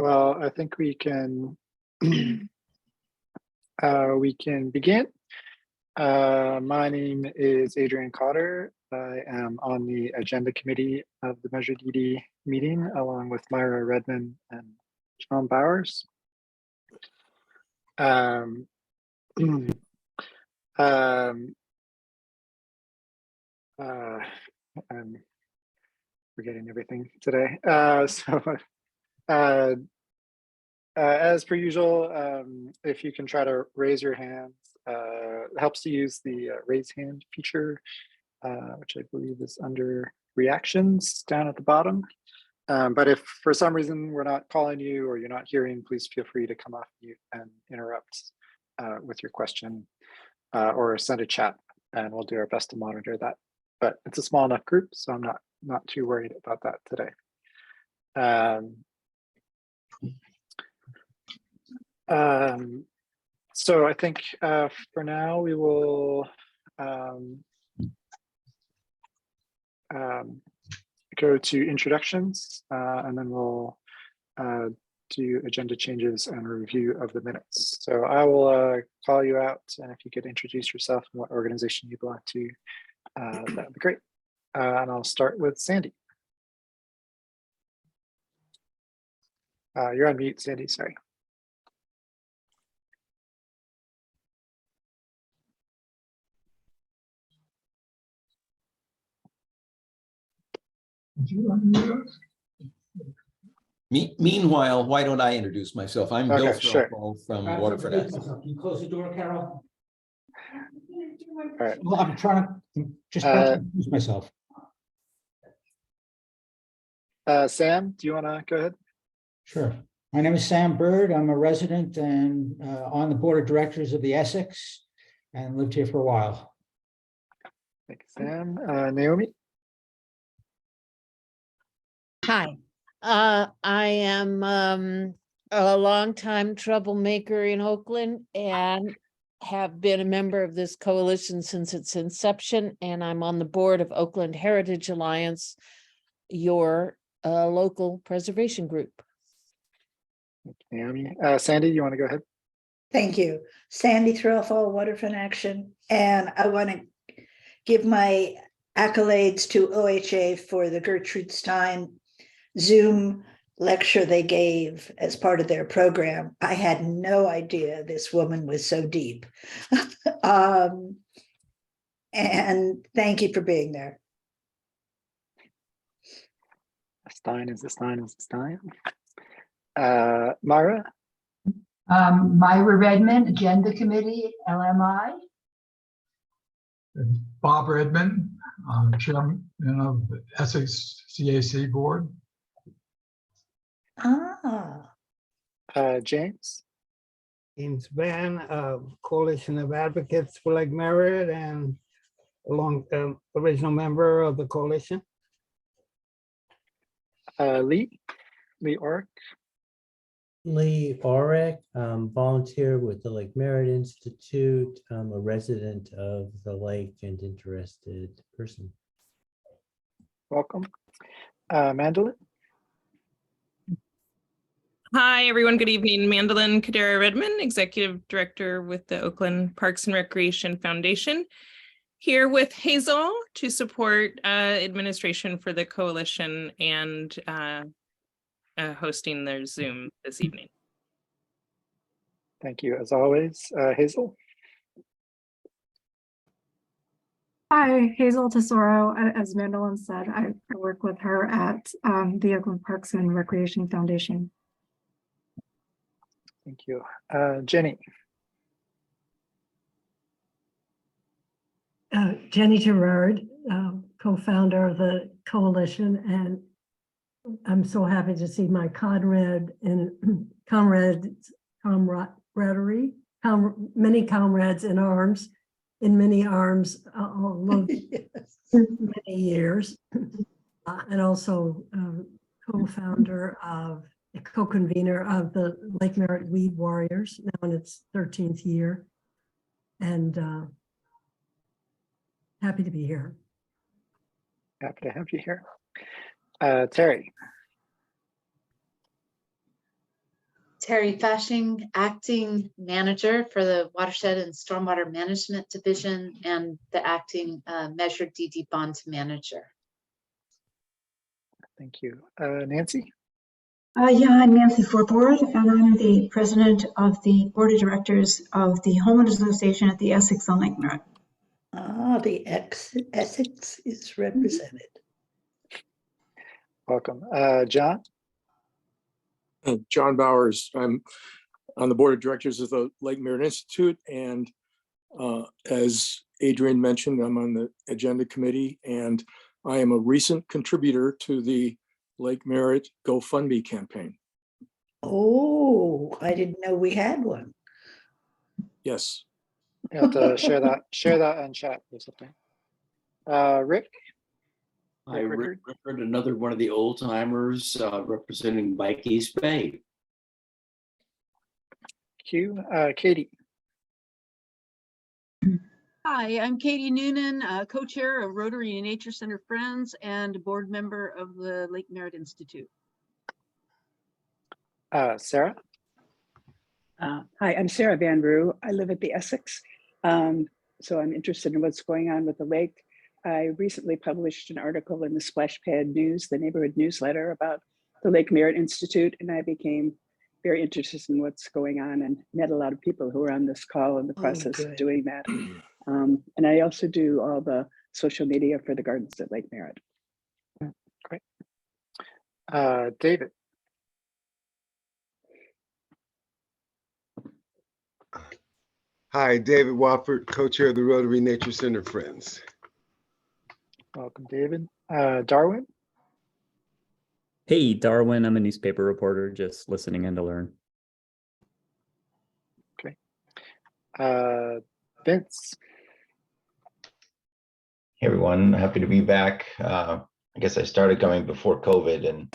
Well, I think we can begin. My name is Adrian Cotter. I am on the agenda committee of the Measure DD meeting, along with Myra Redmond and John Bowers. I'm forgetting everything today. As per usual, if you can try to raise your hands, it helps to use the raise hand feature, which I believe is under reactions down at the bottom. But if for some reason we're not calling you or you're not hearing, please feel free to come off mute and interrupt with your question or send a chat, and we'll do our best to monitor that. But it's a small enough group, so I'm not too worried about that today. So I think for now we will go to introductions, and then we'll do agenda changes and review of the minutes. So I will call you out, and if you could introduce yourself and what organization you belong to, that would be great. And I'll start with Sandy. You're on mute, Sandy, sorry. Meanwhile, why don't I introduce myself? I'm Bill Threlfall from Waterfront. Can you close the door, Carol? All right. Well, I'm trying to just introduce myself. Sam, do you want to go ahead? Sure. My name is Sam Bird. I'm a resident and on the board of directors of the Essex, and lived here for a while. Thank you, Sam. Naomi. Hi, I am a longtime troublemaker in Oakland and have been a member of this coalition since its inception, and I'm on the board of Oakland Heritage Alliance, your local preservation group. Naomi. Sandy, you want to go ahead? Thank you. Sandy Threlfall, Waterfront Action. And I want to give my accolades to OHA for the Gertrude Stein Zoom lecture they gave as part of their program. I had no idea this woman was so deep. And thank you for being there. Stein is the Stein is the Stein. Myra. Myra Redmond, Agenda Committee, LMI. Bob Redmond, Chairman of the Essex CAC Board. James. James Van, Coalition of Advocates for Lake Merritt, and original member of the coalition. Lee Orrick. Lee Orrick, volunteer with the Lake Merritt Institute. I'm a resident of the lake and interested person. Welcome. Mandolin. Hi, everyone. Good evening. Mandolin Kadera Redmond, Executive Director with the Oakland Parks and Recreation Foundation, here with Hazel to support administration for the coalition and hosting their Zoom this evening. Thank you, as always. Hazel. Hi, Hazel Tesoro. As Mandolin said, I work with her at the Oakland Parks and Recreation Foundation. Thank you. Jenny. Jenny Gerard, co-founder of the coalition, and I'm so happy to see my comrades, many comrades in arms, many years, and also co-founder of, co-convener of the Lake Merritt Weed Warriors, now in its 13th year, and happy to be here. Happy to have you here. Terry. Terry Fashing, acting manager for the Watershed and Stormwater Management Division and the acting Measure DD bond manager. Thank you. Nancy? Yeah, I'm Nancy Forboard, and I'm the president of the board of directors of the Homeowners Association at the Essex on Lake Merritt. Ah, the Essex is represented. Welcome. John? John Bowers. I'm on the board of directors of the Lake Merritt Institute, and as Adrian mentioned, I'm on the agenda committee, and I am a recent contributor to the Lake Merritt GoFundMe campaign. Oh, I didn't know we had one. Yes. You have to share that on chat or something. Rick? Hi, Rick, another one of the old timers representing Bike East Bay. Q. Katie? Hi, I'm Katie Noonan, co-chair of Rotary and Nature Center Friends and a board member of the Lake Merritt Institute. Sarah? Hi, I'm Sarah Van Roo. I live at the Essex, so I'm interested in what's going on with the lake. I recently published an article in the Splash Pad News, the neighborhood newsletter, about the Lake Merritt Institute, and I became very interested in what's going on and met a lot of people who are on this call in the process of doing that. And I also do all the social media for the gardens at Lake Merritt. Great. David? Hi, David Wofford, co-chair of the Rotary Nature Center Friends. Welcome, David. Darwin? Hey, Darwin, I'm a newspaper reporter, just listening in to learn. Okay. Vince? Hey, everyone, happy to be back. I guess I started coming before COVID, and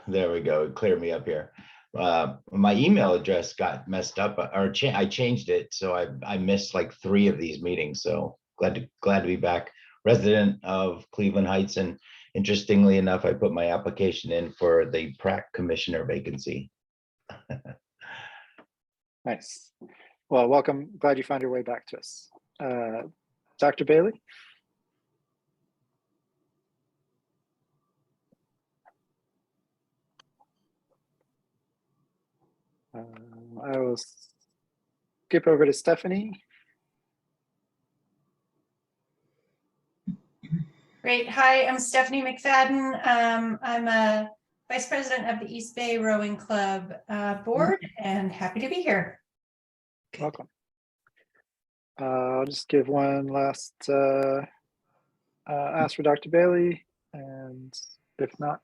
there we go, it cleared me up here. My email address got messed up, or I changed it, so I missed like 3 of these meetings, so glad to be back. Resident of Cleveland Heights, and interestingly enough, I put my application in for the PrAC commissioner vacancy. Nice. Well, welcome. Glad you found your way back to us. Dr. Bailey? I will skip over to Stephanie. Great. Hi, I'm Stephanie McFadden. I'm a vice president of the East Bay Rowing Club board and happy to be here. Welcome. I'll just give one last ask for Dr. Bailey, and if not,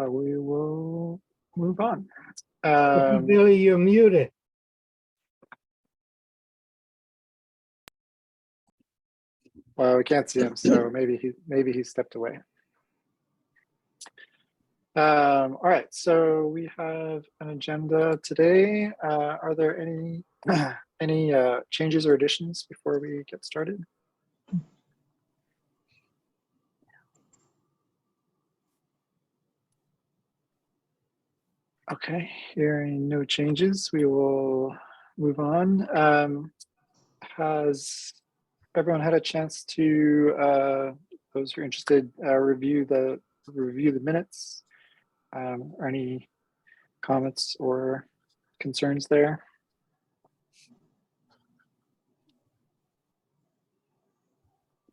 we will move on. Billy, you're muted. Well, we can't see him, so maybe he stepped away. All right, so we have an agenda today. Are there any changes or additions before we get started? Okay, hearing no changes, we will move on. Has everyone had a chance to, those who are interested, review the minutes? Or any comments or concerns there?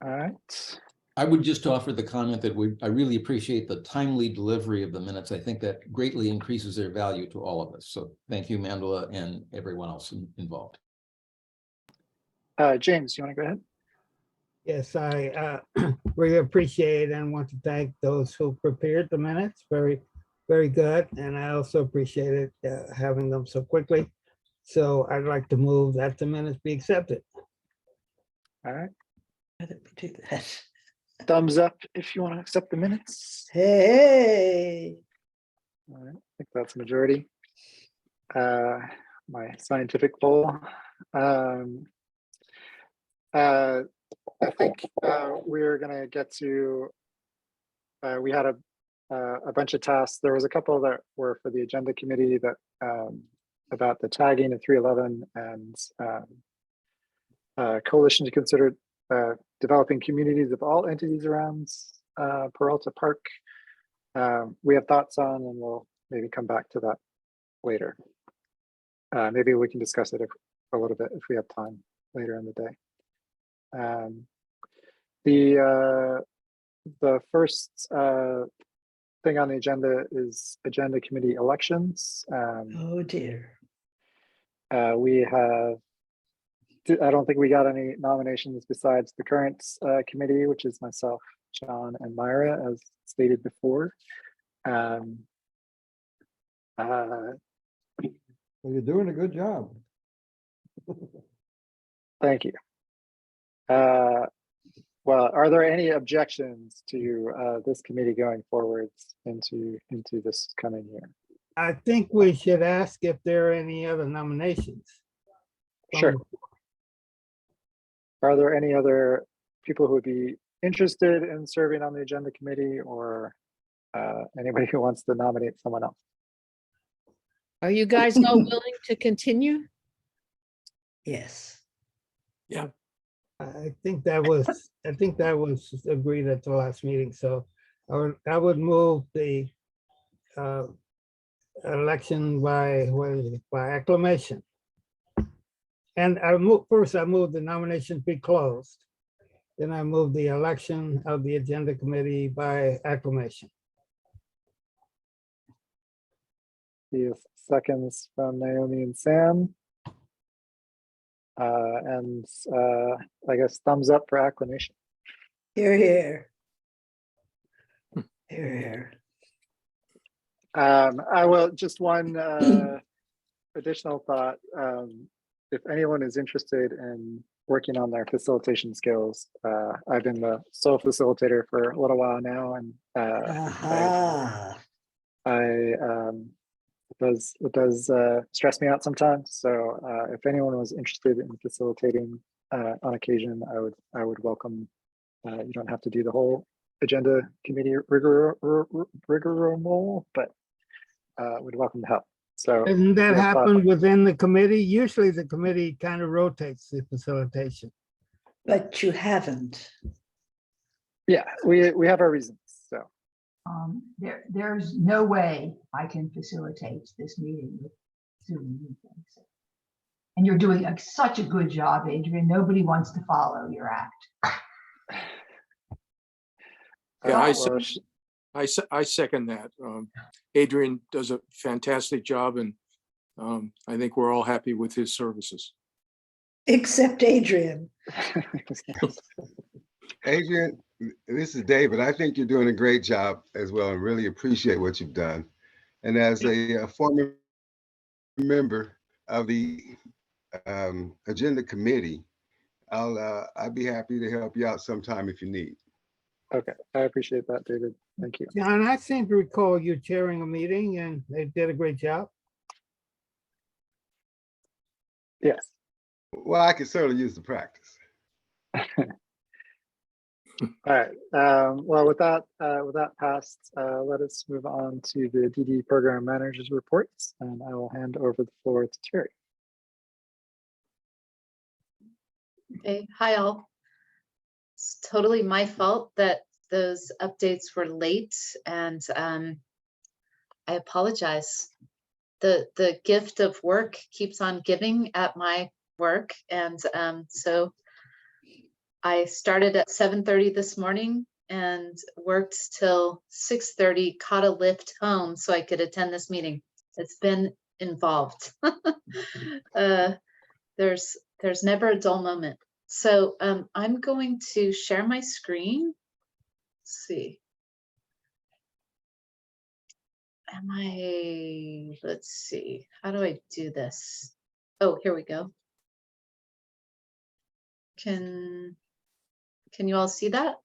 All right. I would just offer the comment that I really appreciate the timely delivery of the minutes. I think that greatly increases their value to all of us. So thank you, Mandela, and everyone else involved. James, you want to go ahead? Yes, I really appreciate and want to thank those who prepared the minutes. Very, very good. And I also appreciated having them so quickly. So I'd like to move that the minutes be accepted. All right. How did we do that? Thumbs up if you want to accept the minutes. Hey. All right. I think that's a majority. My scientific poll. I think we're going to get to, I think we're going to get to the we had a bunch of tasks. There was a couple that were for the agenda committee that about the tagging of 311 and coalition to consider developing communities of all entities around Peralta Park. We have thoughts on, and we'll maybe come back to that later. Maybe we can discuss it a little bit if we have time later in the day. The first thing on the agenda is agenda committee elections. Oh dear. We have, I don't think we got any nominations besides the current committee, which is myself, John, and Myra, as stated before. Well, you're doing a good job. Thank you. Well, are there any objections to this committee going forwards into this coming year? I think we should ask if there are any other nominations. Sure. Are there any other people who would be interested in serving on the agenda committee, or anybody who wants to nominate someone else? Are you guys all willing to continue? Yes. Yeah. I think that was agreed at the last meeting. So I would move the election by acclamation. And I move the nomination be closed. Then I move the election of the agenda committee by acclamation. The seconds from Naomi and Sam. And I guess thumbs up for acclamation. Here, here. Here, here. I will just one additional thought. If anyone is interested in working on their facilitation skills, I've been the sole facilitator for a little while now, and it does stress me out sometimes. So if anyone was interested in facilitating on occasion, I would welcome. You don't have to do the whole agenda committee rigmarole, but would welcome the help. So doesn't that happen within the committee? Usually the committee kind of rotates the facilitation. But you haven't. Yeah, we have our reasons. So there's no way I can facilitate this meeting with Zoom meetings. And you're doing such a good job, Adrian. Nobody wants to follow your act. Yeah, I second that. Adrian does a fantastic job, and I think we're all happy with his services. Except Adrian. Adrian, this is David. I think you're doing a great job as well, and really appreciate what you've done. And as a former member of the agenda committee, I'd be happy to help you out sometime if you need. Okay, I appreciate that, David. Thank you. John, I seem to recall you chairing a meeting, and they did a great job. Yes. Well, I could certainly use the practice. All right. Well, with that passed, let us move on to the DD program managers reports, and I will hand over the floor to Terry. Okay, hi all. It's totally my fault that those updates were late, and I apologize. The gift of work keeps on giving at my work, and so I started at 7:30 this morning and worked till 6:30, caught a lift home so I could attend this meeting. It's been involved. There's never a dull moment. So I'm going to share my screen. Let's see. Let's see, how do I do this? Oh, here we go. Can you all see that?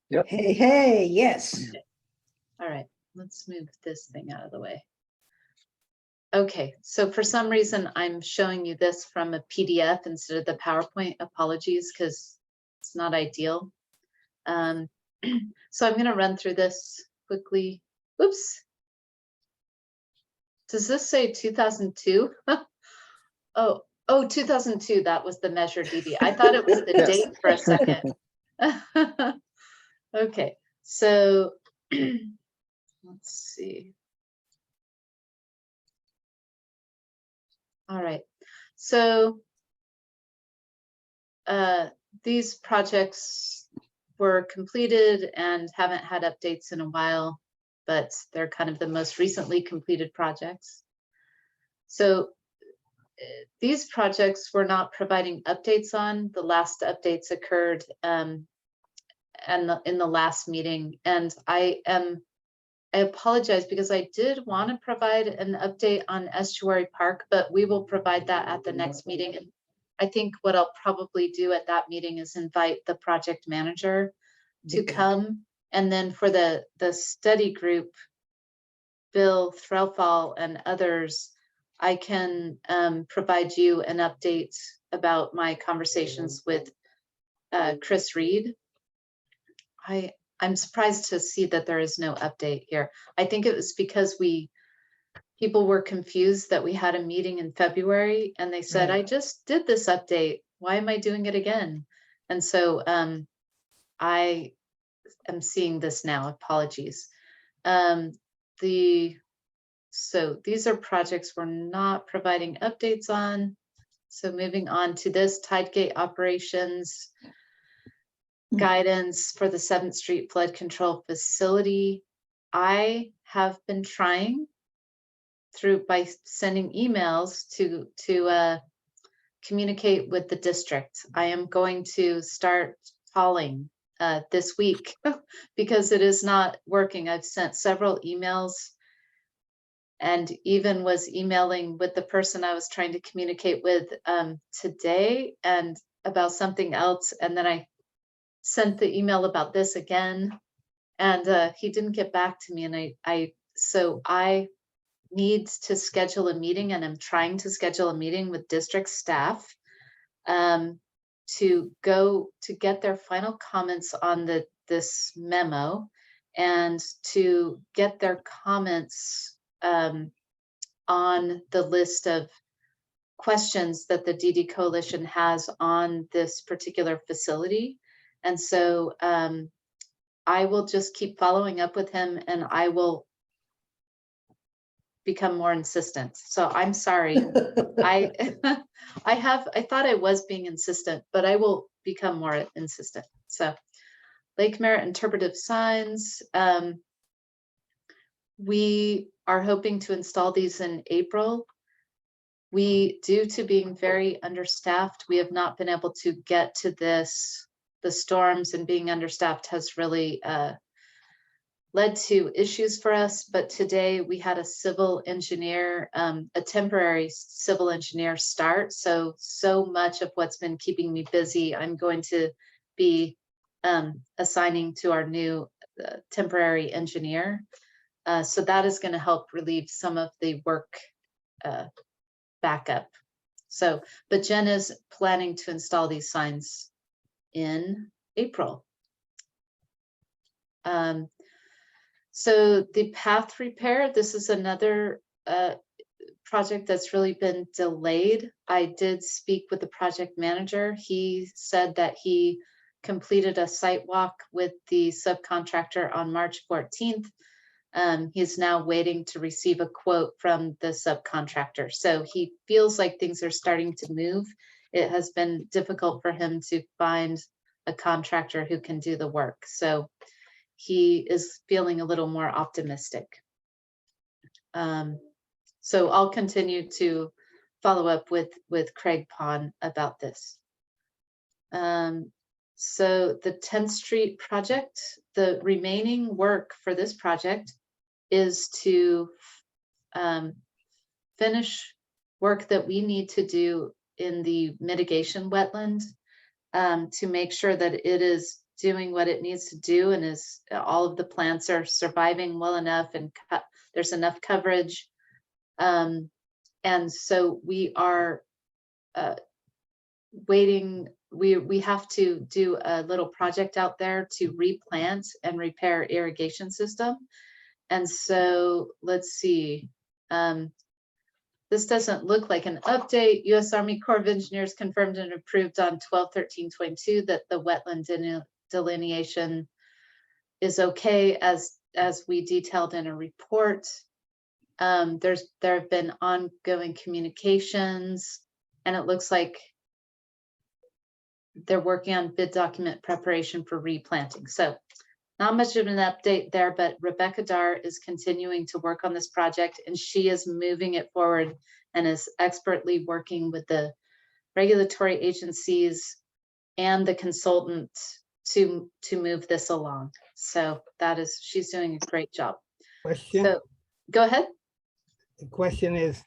Yep. Hey, hey, yes. Okay. All right, let's move this thing out of the way. Okay, so for some reason, I'm showing you this from a PDF instead of the PowerPoint. Apologies, because it's not ideal. So I'm going to run through this quickly. Oops. Does this say 2002? Oh, 2002. That was the measure DD. I thought it was the Yes. date for a second. Okay, so let's see. All right, so these projects were completed and haven't had updates in a while, but they're kind of the most recently completed projects. So these projects we're not providing updates on. The last updates occurred and in the last meeting, and I apologize because I did want to provide an update on Estuary Park, but we will provide that at the next meeting. And I think what I'll probably do at that meeting is invite the project manager to come. And then for the study group, Bill Threlfall and others, I can provide you an update about my conversations with Chris Reed. I'm surprised to see that there is no update here. I think it was because people were confused that we had a meeting in February and they said, I just did this update. Why am I doing it again? And so I am seeing this now. Apologies. So these are projects we're not providing updates on. So moving on to this Tidegate operations guidance for the 7th Street flood control facility. I have been trying by sending emails to communicate with the district. I am going to start calling this week because it is not working. I've sent several emails and even was emailing with the person I was trying to communicate with today and about something else. And then I sent the email about this again, and he didn't get back to me. And so I need to schedule a meeting, and I'm trying to schedule a meeting with district staff to get their final comments on this memo and to get their comments on the list of questions that the DD Coalition has on this particular facility. And so I will just keep following up with him, and I will become more insistent. So I'm sorry. I thought I was being insistent, but I will become more insistent. So Lake Merritt interpretive signs. We are hoping to install these in April. Due to being very understaffed, we have not been able to get to this. The storms and being understaffed has really led to issues for us. But today we had a civil engineer, a temporary civil engineer start. So much of what's been keeping me busy, I'm going to be assigning to our new temporary engineer. So that is going to help relieve some of the work backup. So, but Jen is planning to install these signs in April. So the path repair, this is another project that's really been delayed. I did speak with the project manager. He said that he completed a site walk with the subcontractor on March 14th. He's now waiting to receive a quote from the subcontractor. So he feels like things are starting to move. It has been difficult for him to find a contractor who can do the work. So he is feeling a little more optimistic. So I'll continue to follow up with Craig Pond about this. So the 10th Street project, the remaining work for this project is to finish work that we need to do in the mitigation wetland to make sure that it is doing what it needs to do and all of the plants are surviving well enough and there's enough coverage. And so we are waiting we have to do a little project out there to replant and repair irrigation system. And so let's see. This doesn't look like an update. U.S. Army Corps of Engineers confirmed and approved on 12/13/22 that the wetland delineation is okay as we detailed in a report. There have been ongoing communications, and it looks like they're working on bid document preparation for replanting. So not much of an update there, but Rebecca Dar is continuing to work on this project, and she is moving it forward and is expertly working with the regulatory agencies and the consultant to move this along. So she's doing a great job. Question. So go ahead. The question is,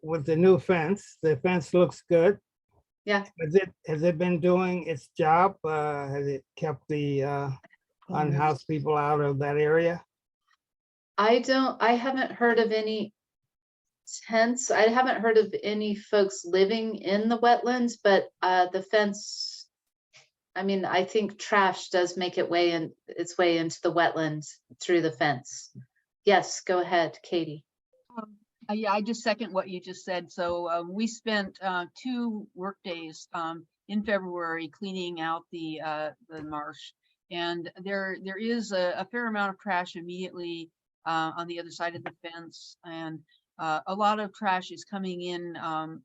with the new fence, the fence looks good. Yeah. Has it been doing its job? Has it kept the unhoused people out of that area? I haven't heard of any tents. I haven't heard of any folks living in the wetlands, but the fence, I mean, I think trash does make its way into the wetlands through the fence. Yes, go ahead, Katie. Yeah, I just second what you just said. So we spent 2 work days in February cleaning out the marsh, and there is a fair amount of trash immediately on the other side of the fence, and a lot of trash is coming in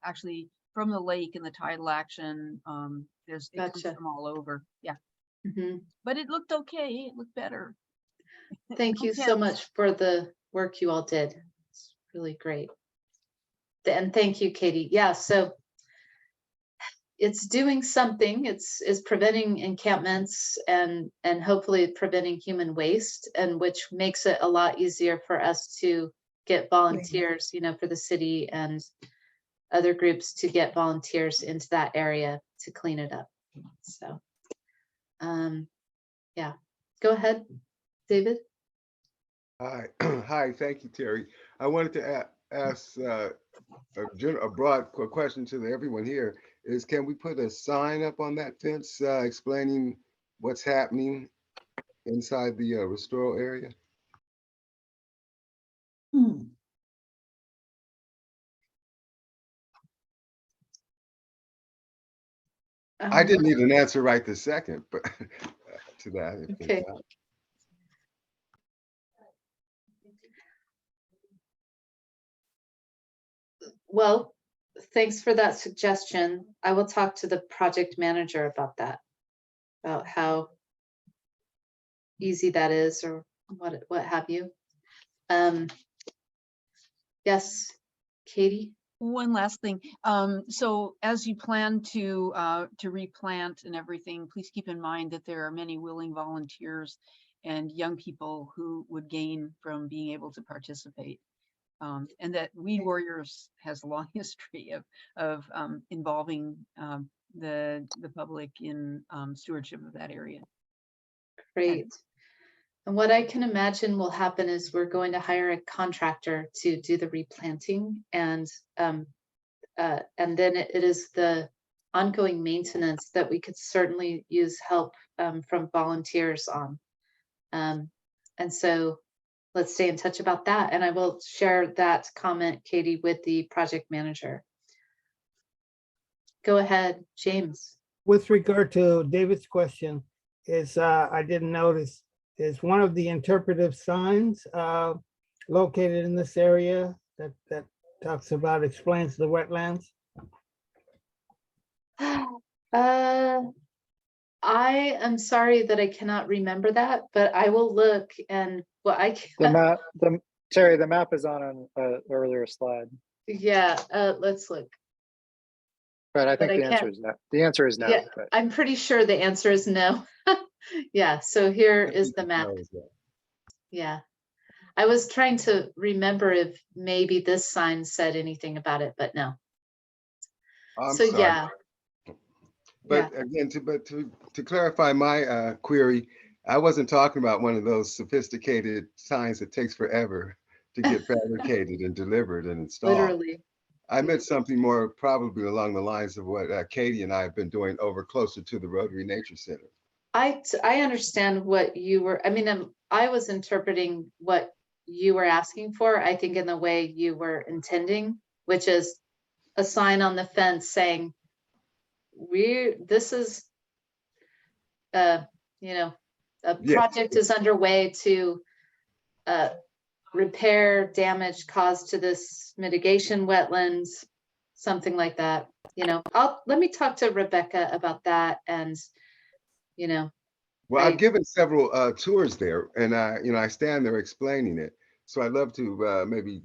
actually from the lake and the tidal action. It comes from all over. Yeah. Mm-hmm. But it looked okay. It looked better. Thank you so much for the work you all did. It's really great. And thank you, Katie. Yeah, so it's doing something. It's preventing encampments and hopefully preventing human waste, and which makes it a lot easier for us to get volunteers, you know, for the city and other groups to get volunteers into that area to clean it up. So, yeah, go ahead, David. Hi, hi, thank you, Terry. I wanted to ask a broad question to everyone here is, can we put a sign up on that fence explaining what's happening inside the restoral area? I didn't need an answer right this second, but to that. Okay. Well, thanks for that suggestion. I will talk to the project manager about that, about how easy that is, or what have you. Yes, Katie. One last thing. So as you plan to replant and everything, please keep in mind that there are many willing volunteers and young people who would gain from being able to participate. And that Weed Warriors has a long history of involving the public in stewardship of that area. Great. And what I can imagine will happen is we're going to hire a contractor to do the replanting, and then it is the ongoing maintenance that we could certainly use help from volunteers on. And so let's stay in touch about that. And I will share that comment, Katie, with the project manager. Go ahead, James. With regard to David's question, is I didn't notice, is one of the interpretive signs located in this area that talks about, explains the wetlands? I am sorry that I cannot remember that, but I will look, and what I can. Terry, the map is on an earlier slide. Yeah, let's look. But I think the answer is no. The answer is no. Yeah, but. I'm pretty sure the answer is no. Yeah, so here is the map. Yeah, I was trying to remember if maybe this sign said anything about it, but no. I'm sorry. Yeah. But again, to clarify my query, I wasn't talking about one of those sophisticated signs that takes forever to get fabricated and delivered and installed. Literally. I meant something more probably along the lines of what Katie and I have been doing over closer to the Rotary Nature Center. I understand what you were, I mean, I was interpreting what you were asking for, I think in the way you were intending, which is a sign on the fence saying, this is, you know, a project is underway to repair damage caused to this mitigation wetlands, something like that. You know, let me talk to Rebecca about that. And, you know, well, I've given several tours there, and I stand there explaining it. So I'd love to maybe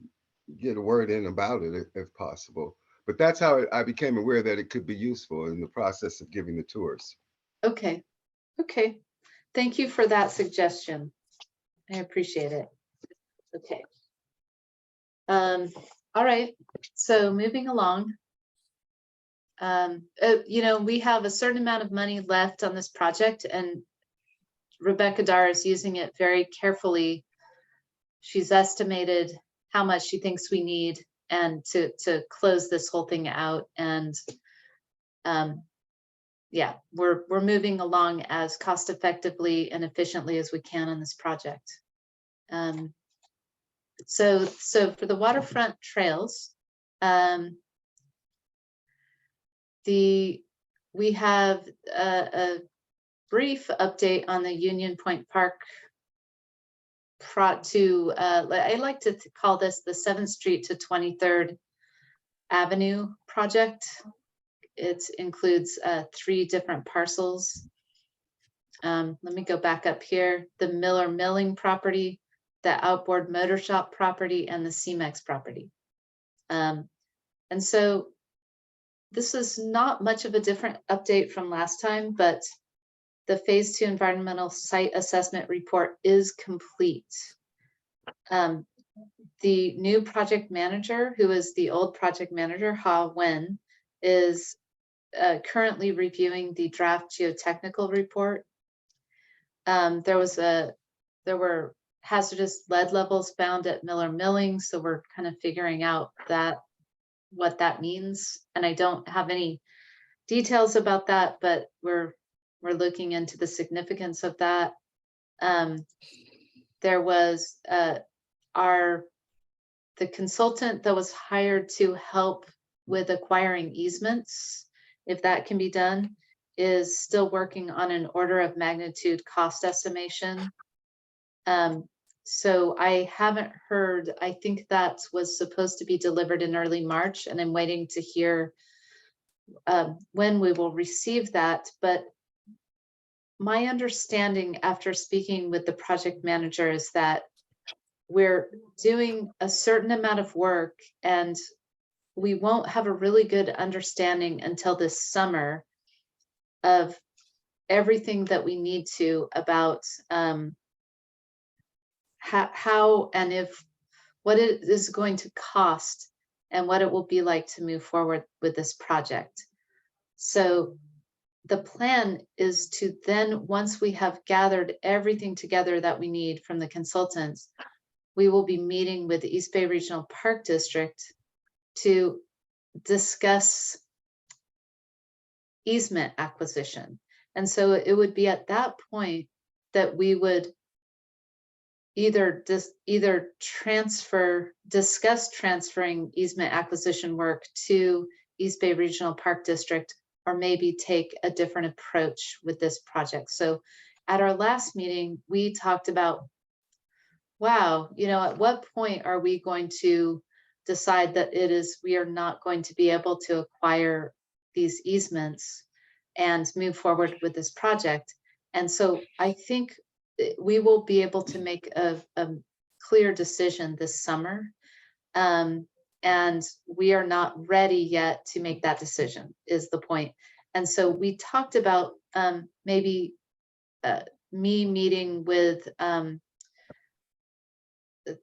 get a word in about it if possible. But that's how I became aware that it could be useful in the process of giving the tours. Okay. Okay. Thank you for that suggestion. I appreciate it. Okay. All right. So moving along. You know, we have a certain amount of money left on this project, and Rebecca Dar is using it very carefully. She's estimated how much she thinks we need and to close this whole thing out. And yeah, we're moving along as cost effectively and efficiently as we can on this project. So for the waterfront trails, we have a brief update on the Union Point Park I like to call this the 7th Street to 23rd Avenue project. It includes 3 different parcels. Let me go back up here. The Miller Milling property, the Outboard Motor Shop property, and the CMEX property. And so this is not much of a different update from last time, but the Phase 2 environmental site assessment report is complete. The new project manager, who is the old project manager, Ha Wen, is currently reviewing the draft geotechnical report. There were hazardous lead levels found at Miller Milling, so we're kind of figuring out what that means. And I don't have any details about that, but we're looking into the significance of that. There was the consultant that was hired to help with acquiring easements, if that can be done, is still working on an order of magnitude cost estimation. So I haven't heard, I think that was supposed to be delivered in early March, and I'm waiting to hear when we will receive that. But my understanding after speaking with the project manager is that we're doing a certain amount of work and we won't have a really good understanding until this summer of everything that we need to about how and if what it is going to cost and what it will be like to move forward with this project. So the plan is to then, once we have gathered everything together that we need from the consultants, we will be meeting with the East Bay Regional Park District to discuss easement acquisition. And so it would be at that point that we would either discuss transferring easement acquisition work to East Bay Regional Park District, or maybe take a different approach with this project. So at our last meeting, we talked about, wow, you know, at what point are we going to decide that we are not going to be able to acquire these easements and move forward with this project? And so I think we will be able to make a clear decision this summer. And we are not ready yet to make that decision, is the point. And so we talked about maybe me meeting with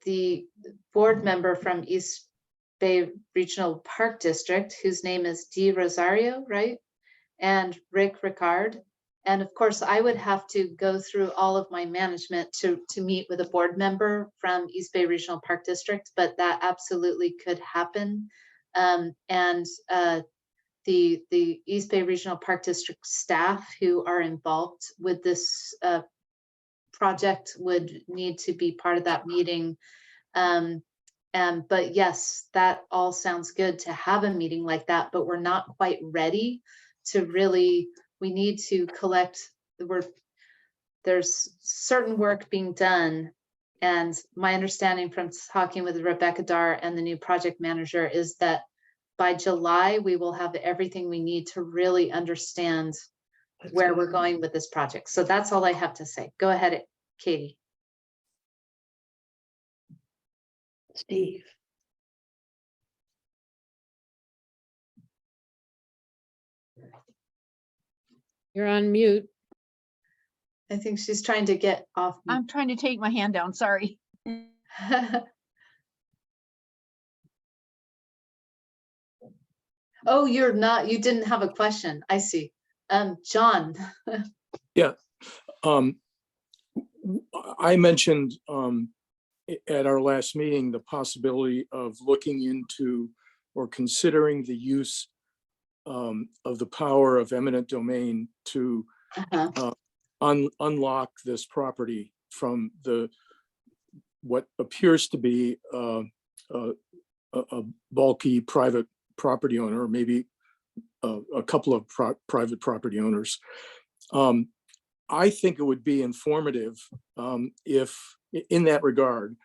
the board member from East Bay Regional Park District, whose name is Dee Rosario, right? And Rick Ricard. And of course, I would have to go through all of my management to meet with a board member from East Bay Regional Park District, but that absolutely could happen And the East Bay Regional Park District staff who are involved with this project would need to be part of that meeting. But yes, that all sounds good to have a meeting like that, but we're not quite ready to really, we need to collect, there's certain work being done. And my understanding from talking with Rebecca Dar and the new project manager is that by July, we will have everything we need to really understand where we're going with this project. So that's all I have to say. Go ahead, Katie. Steve. You're on mute. I think she's trying to get off. I'm trying to take my hand down, sorry. Oh, you're not, you didn't have a question. I see. John. Yeah. I mentioned at our last meeting the possibility of looking into or considering the use of the power of eminent domain to unlock this property from what appears to be a bulky private property owner, or maybe a couple of private property owners. I think it would be informative if, in that regard,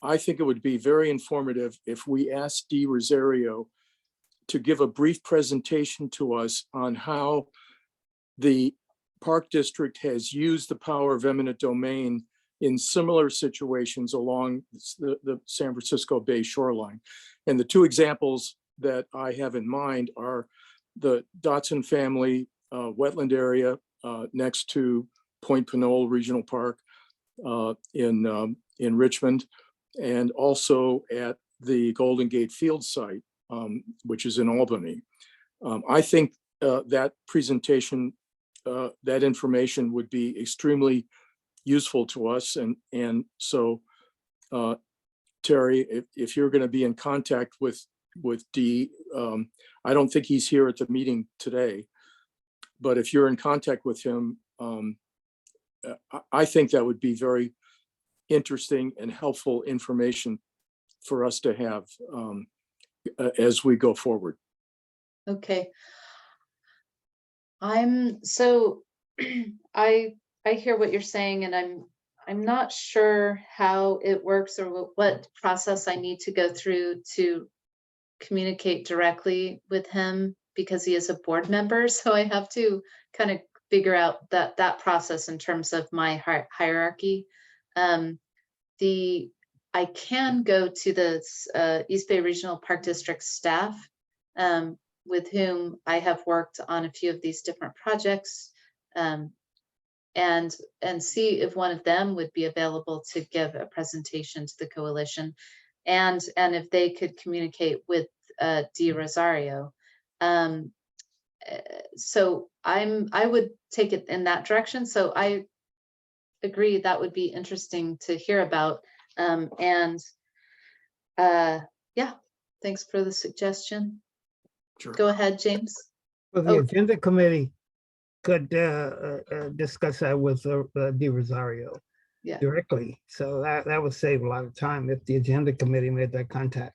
I think it would be very informative if we asked Dee Rosario to give a brief presentation to us on how the Park District has used the power of eminent domain in similar situations along the San Francisco Bay shoreline. And the two examples that I have in mind are the Dotson family wetland area next to Point Pinole Regional Park in Richmond, and also at the Golden Gate Field site, which is in Albany. I think that presentation, that information would be extremely useful to us. And so, Terry, if you're going to be in contact with Dee, I don't think he's here at the meeting today, but if you're in contact with him, I think that would be very interesting and helpful information for us to have as we go forward. Okay. So I hear what you're saying, and I'm not sure how it works or what process I need to go through to communicate directly with him, because he is a board member. So I have to kind of figure out that process in terms of my hierarchy. I can go to the East Bay Regional Park District staff, with whom I have worked on a few of these different projects, and see if one of them would be available to give a presentation to the coalition, and if they could communicate with Dee Rosario. So I would take it in that direction. So I agree that would be interesting to hear about. Yeah, thanks for the suggestion. Sure. Go ahead, James. Well, the agenda committee could discuss that with Dee Rosario directly. So that would save a lot of time if the agenda committee made that contact.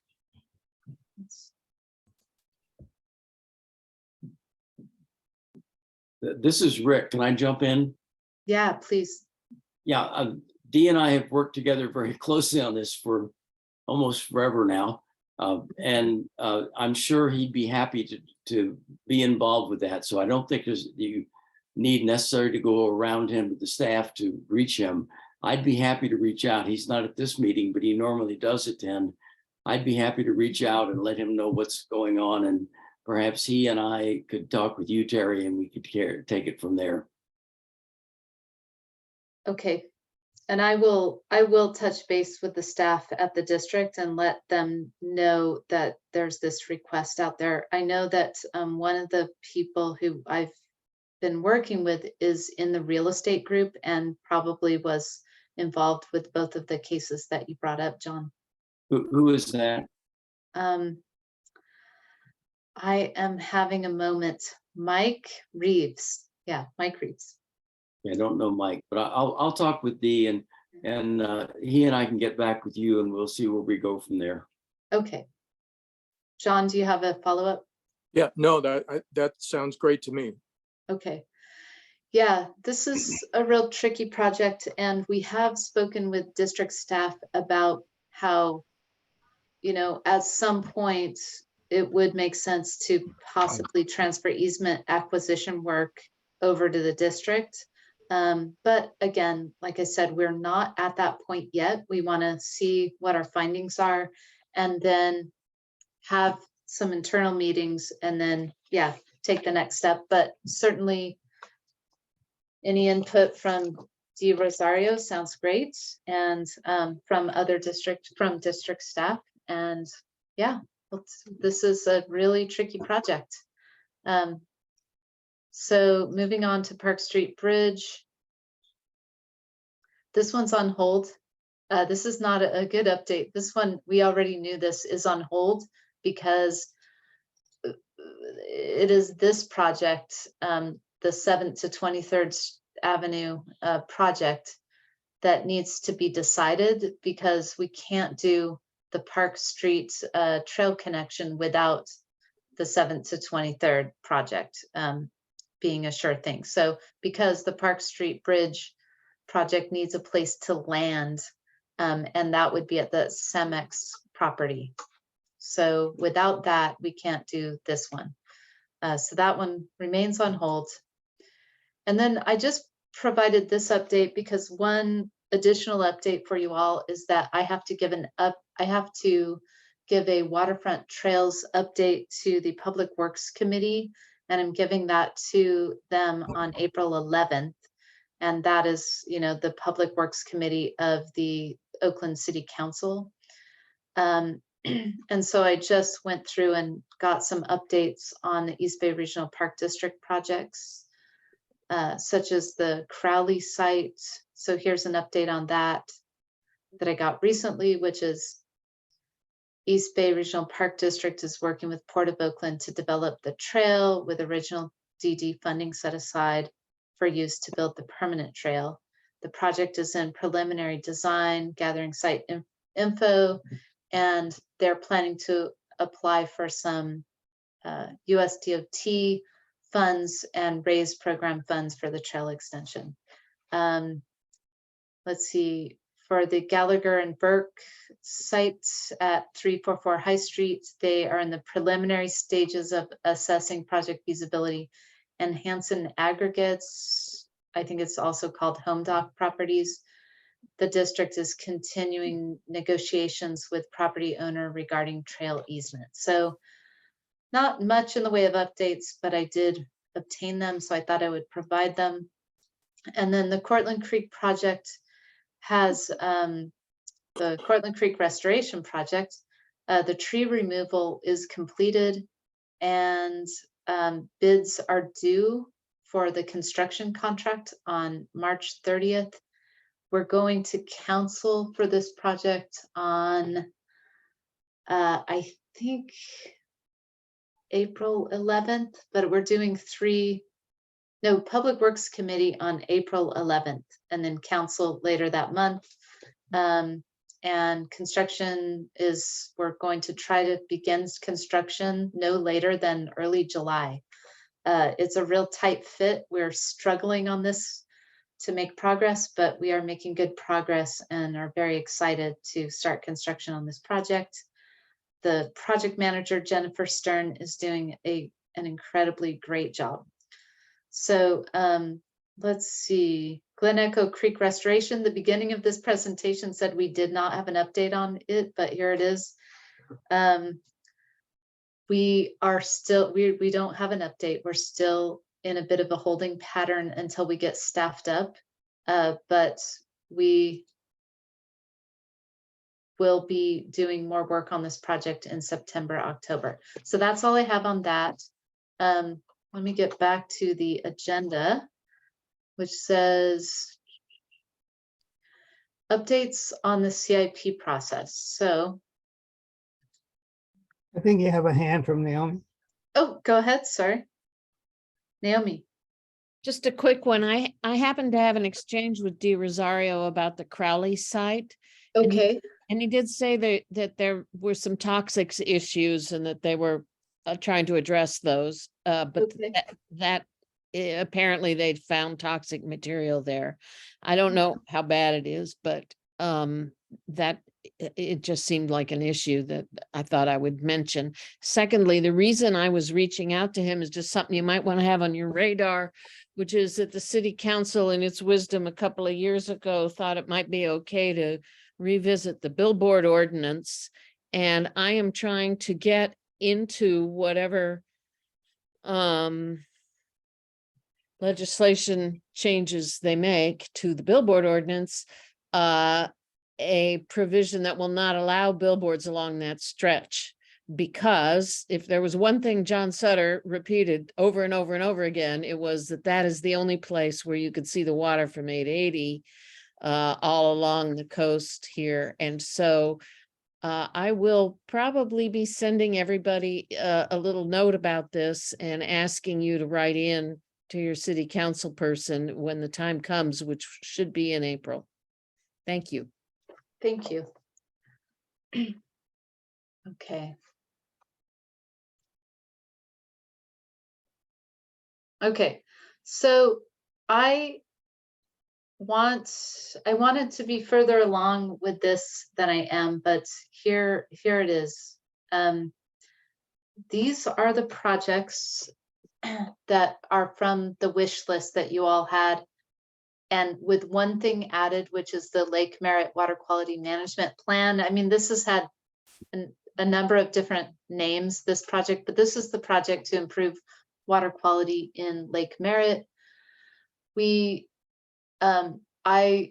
This is Rick. Can I jump in? Yeah, please. Yeah, Dee and I have worked together very closely on this for almost forever now. I'm sure he'd be happy to be involved with that. So I don't think you need necessarily to go around him with the staff to reach him. I'd be happy to reach out. He's not at this meeting, but he normally does attend. I'd be happy to reach out and let him know what's going on. And perhaps he and I could talk with you, Terry, and we could take it from there. Okay. And I will touch base with the staff at the district and let them know that there's this request out there. I know that one of the people who I've been working with is in the real estate group and probably was involved with both of the cases that you brought up, John. Who is that? I am having a moment. Mike Reeves. Yeah, Mike Reeves. I don't know Mike, but I'll talk with Dee and he and I can get back with you and we'll see where we go from there. Okay. John, do you have a follow-up? Yeah, no, that sounds great to me. Okay. Yeah, this is a real tricky project, and we have spoken with district staff about how, you know, at some point it would make sense to possibly transfer easement acquisition work over to the district. But again, like I said, we're not at that point yet. We want to see what our findings are and then have some internal meetings and then, yeah, take the next step. But certainly any input from Dee Rosario sounds great, and from district staff. And yeah, this is a really tricky project. So moving on to Park Street Bridge. This one's on hold. This is not a good update. This one, we already knew this is on hold because it is this project, the 7th to 23rd Avenue project that needs to be decided, because we can't do the Park Street trail connection without the 7th to 23rd project being a sure thing. So because the Park Street Bridge project needs a place to land, and that would be at the Cemex property. So without that, we can't do this one. So that one remains on hold. And then I just provided this update because one additional update for you all is that I have to give a waterfront trails update to the Public Works Committee, and I'm giving that to them on April 11th. And that is, you know, the Public Works Committee of the Oakland City Council. And so I just went through and got some updates on the East Bay Regional Park District projects, such as the Crowley site. So here's an update on that I got recently, which is East Bay Regional Park District is working with Port of Oakland to develop the trail with original DD funding set aside for use to build the permanent trail. The project is in preliminary design, gathering site info, and they're planning to apply for some USDOT funds and raise program funds for the trail extension. Let's see, for the Gallagher and Burke sites at 344 High Street, they are in the preliminary stages of assessing project feasibility. And Hanson Aggregates, I think it's also called Home Dock Properties, the district is continuing negotiations with property owner regarding trail easement. So not much in the way of updates, but I did obtain them, so I thought I would provide them. And then the Cortland Creek project has the Cortland Creek Restoration Project. The tree removal is completed, and bids are due for the construction contract on March 30th. We're going to council for this project on, I think, April 11th, but we're doing Public Works Committee on April 11th, and then council later that month. And construction we're going to try to begin construction no later than early July. It's a real tight fit. We're struggling on this to make progress, but we are making good progress and are very excited to start construction on this project. The project manager, Jennifer Stern, is doing an incredibly great job. So let's see, Glen Echo Creek Restoration, the beginning of this presentation said we did not have an update on it, but here it is. We don't have an update. We're still in a bit of a holding pattern until we get staffed up, but we will be doing more work on this project in September, October. So that's all I have on that. Let me get back to the agenda, which says updates on the CIP process. So I think you have a hand from Naomi. Oh, go ahead, sorry. Naomi. Just a quick one. I happened to have an exchange with Dee Rosario about the Crowley site. Okay. And he did say that there were some toxics issues and that they were trying to address those. But Okay. apparently they'd found toxic material there. I don't know how bad it is, but that it just seemed like an issue that I thought I would mention. Secondly, the reason I was reaching out to him is just something you might want to have on your radar, which is that the city council in its wisdom a couple of years ago thought it might be okay to revisit the billboard ordinance. And I am trying to get into whatever legislation changes they make to the billboard ordinance, a provision that will not allow billboards along that stretch. Because if there was one thing John Sutter repeated over and over and over again, it was that is the only place where you could see the water from 880 all along the coast here. And so I will probably be sending everybody a little note about this and asking you to write in to your city council person when the time comes, which should be in April. Thank you. Thank you. Okay. Okay, so I wanted to be further along with this than I am, but here it is. These are the projects that are from the wish list that you all had, and with one thing added, which is the Lake Merritt Water Quality Management Plan. I mean, this has had a number of different names, this project, but this is the project to improve water quality in Lake Merritt. I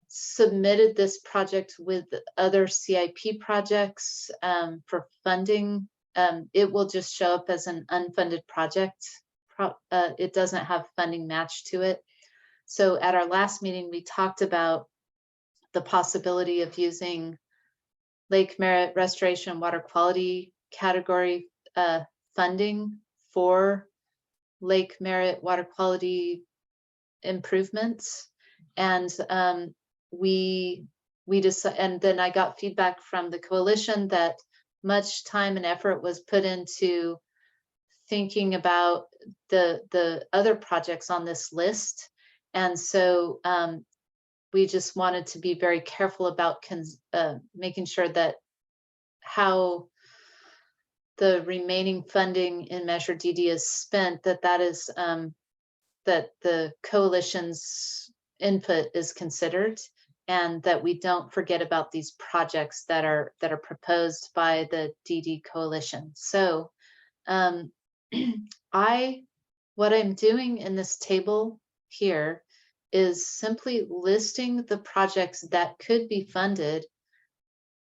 submitted this project with other CIP projects for funding. It will just show up as an unfunded project. It doesn't have funding matched to it. So at our last meeting, we talked about the possibility of using Lake Merritt Restoration Water Quality category funding for Lake Merritt water quality improvements. And we decided, and then I got feedback from the coalition that much time and effort was put into thinking about the other projects on this list. And so we just wanted to be very careful about making sure that how the remaining funding in Measure DD is spent, that is that the coalition's input is considered, and that we don't forget about these projects that are proposed by the DD coalition. So what I'm doing in this table here is simply listing the projects that could be funded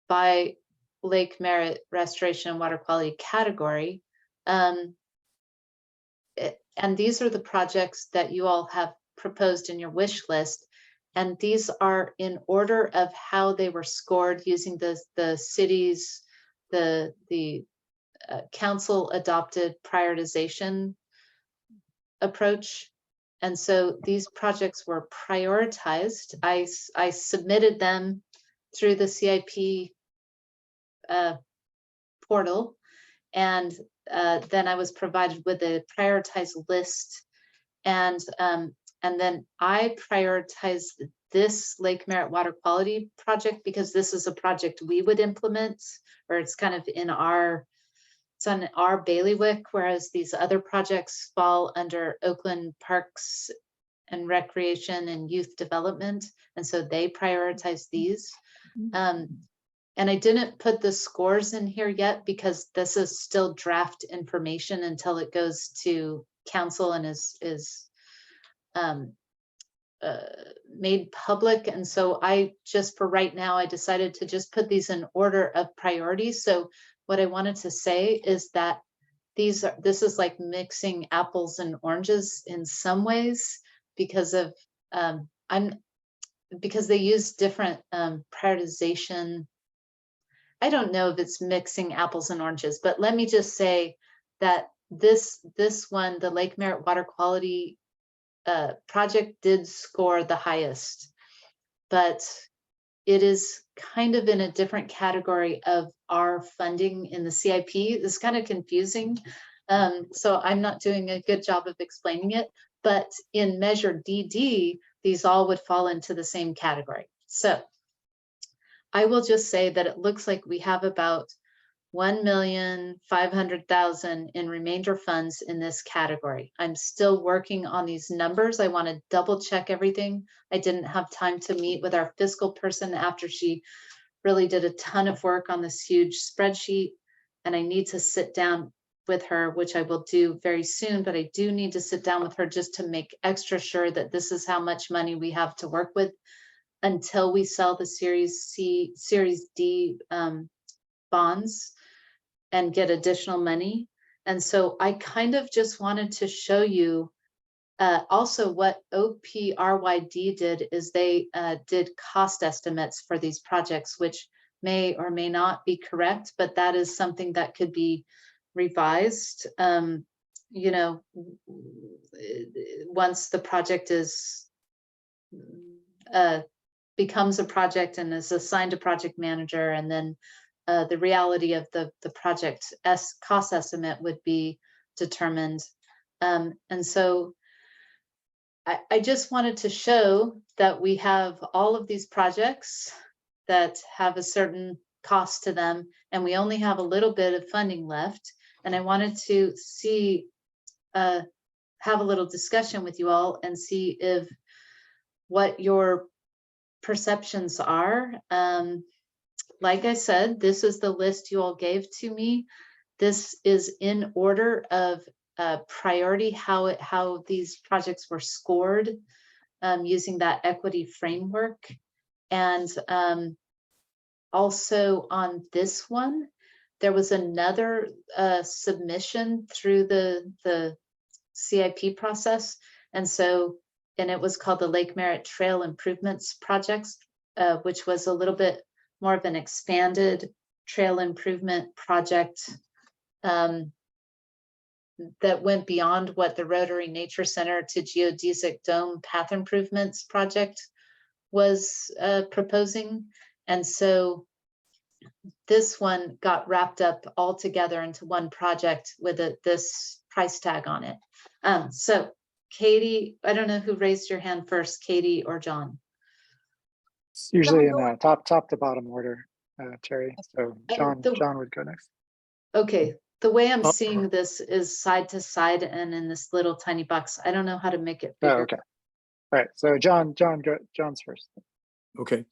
by Lake Merritt Restoration and Water Quality category. And these are the projects that you all have proposed in your wish list. And these are in order of how they were scored using the city's, the council adopted prioritization approach. And so these projects were prioritized. I submitted them through the CIP portal, and then I was provided with a prioritized list, and then I prioritized this Lake Merritt water quality project because this is a project we would implement, or it's kind of it's on our bailiwick, whereas these other projects fall under Oakland Parks and Recreation and Youth Development, and so they prioritize these. And I didn't put the scores in here yet because this is still draft information until it goes to council and is made public. And so I just, for right now, I decided to just put these in order of priority. So what I wanted to say is that this is like mixing apples and oranges in some ways because of because they use different prioritization. I don't know if it's mixing apples and oranges, but let me just say that this one, the Lake Merritt water quality project did score the highest, but it is kind of in a different category of our funding in the CIP. It's kind of confusing. So I'm not doing a good job of explaining it, but in measure DD, these all would fall into the same category. So I will just say that it looks like we have about 1,500,000 in remainder funds in this category. I'm still working on these numbers. I want to double check everything. I didn't have time to meet with our fiscal person after she really did a ton of work on this huge spreadsheet, and I need to sit down with her, which I will do very soon, but I do need to sit down with her just to make extra sure that this is how much money we have to work with until we sell the Series D bonds and get additional money. And so I kind of just wanted to show you also what OPRYD did is they did cost estimates for these projects, which may or may not be correct, but that is something that could be revised, you know, once the project is becomes a project and is assigned a project manager, and then the reality of the project cost estimate would be determined. And so I just wanted to show that we have all of these projects that have a certain cost to them, and we only have a little bit of funding left. And I wanted to see, have a little discussion with you all and see if what your perceptions are. Like I said, this is the list you all gave to me. This is in order of priority, how these projects were scored using that equity framework. And also on this one, there was another submission through the CIP process. And it was called the Lake Merritt Trail Improvements Projects, which was a little bit more of an expanded trail improvement project that went beyond what the Rotary Nature Center to Geodesic Dome Path Improvements project was proposing. And so this one got wrapped up all together into one project with this price tag on it. So Katie, I don't know who raised your hand first, Katie or John? It's usually in top to bottom order, Terry. So John would go next. Okay, the way I'm seeing this is side to side and in this little tiny box. I don't know how to make it bigger. Oh, okay. All right. So John's first. Okay.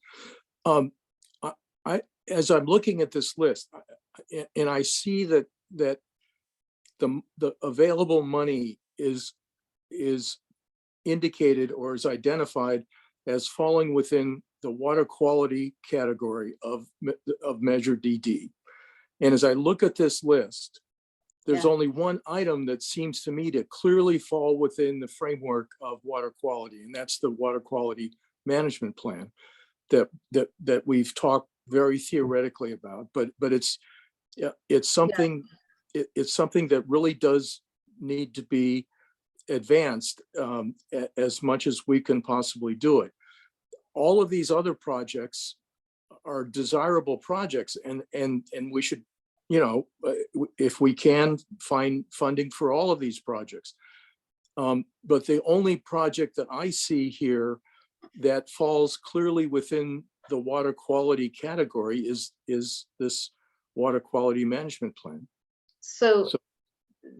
As I'm looking at this list, and I see that the available money is indicated or is identified as falling within the water quality category of measure DD. And as I look at this list, there's only one item that seems to me to clearly fall within the framework of water quality, and that's the water quality management plan that we've talked very theoretically about, but it's something it's something that really does need to be advanced as much as we can possibly do it. All of these other projects are desirable projects, and we should, you know, if we can, find funding for all of these projects. But the only project that I see here that falls clearly within the water quality category is this water quality management plan. So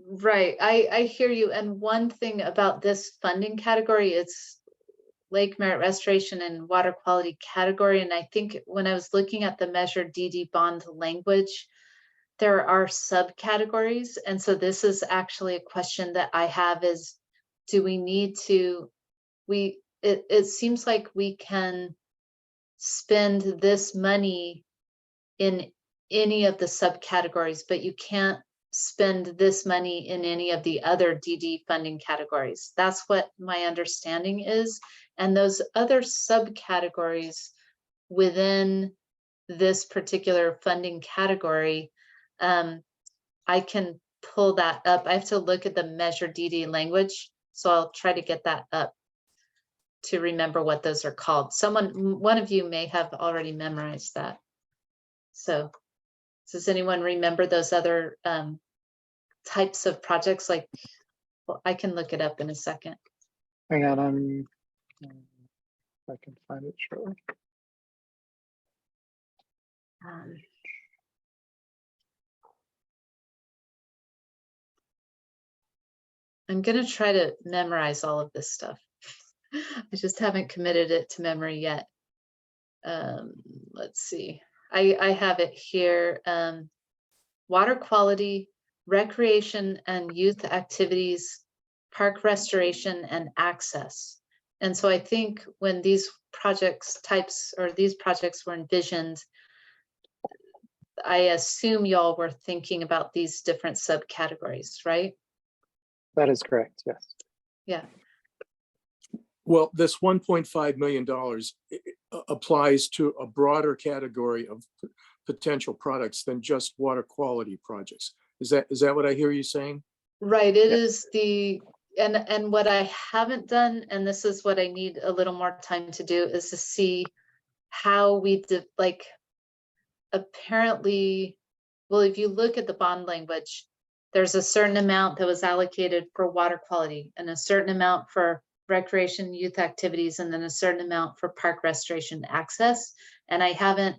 right, I hear you. And one thing about this funding category, it's Lake Merritt Restoration and Water Quality category. And I think when I was looking at the Measure DD bond language, there are subcategories. And so this is actually a question that I have is, do we need to, it seems like we can spend this money in any of the subcategories, but you can't spend this money in any of the other DD funding categories. That's what my understanding is. And those other subcategories within this particular funding category, I can pull that up. I have to look at the measure DD language. So I'll try to get that up to remember what those are called. One of you may have already memorized that. So does anyone remember those other types of projects? Like, well, I can look it up in a second. Hang on, I can find it shortly. I'm gonna try to memorize all of this stuff. I just haven't committed it to memory yet. Let's see. I have it here. Water quality, recreation and youth activities, park restoration and access. And so I think when these projects were envisioned, I assume y'all were thinking about these different subcategories, right? That is correct, yes. Yeah. Well, this $1.5 million applies to a broader category of potential products than just water quality projects. Is that what I hear you saying? Right. It is and what I haven't done, and this is what I need a little more time to do, is to see how we did, like, apparently, well, if you look at the bond language, there's a certain amount that was allocated for water quality and a certain amount for recreation, youth activities, and then a certain amount for park restoration access. And I haven't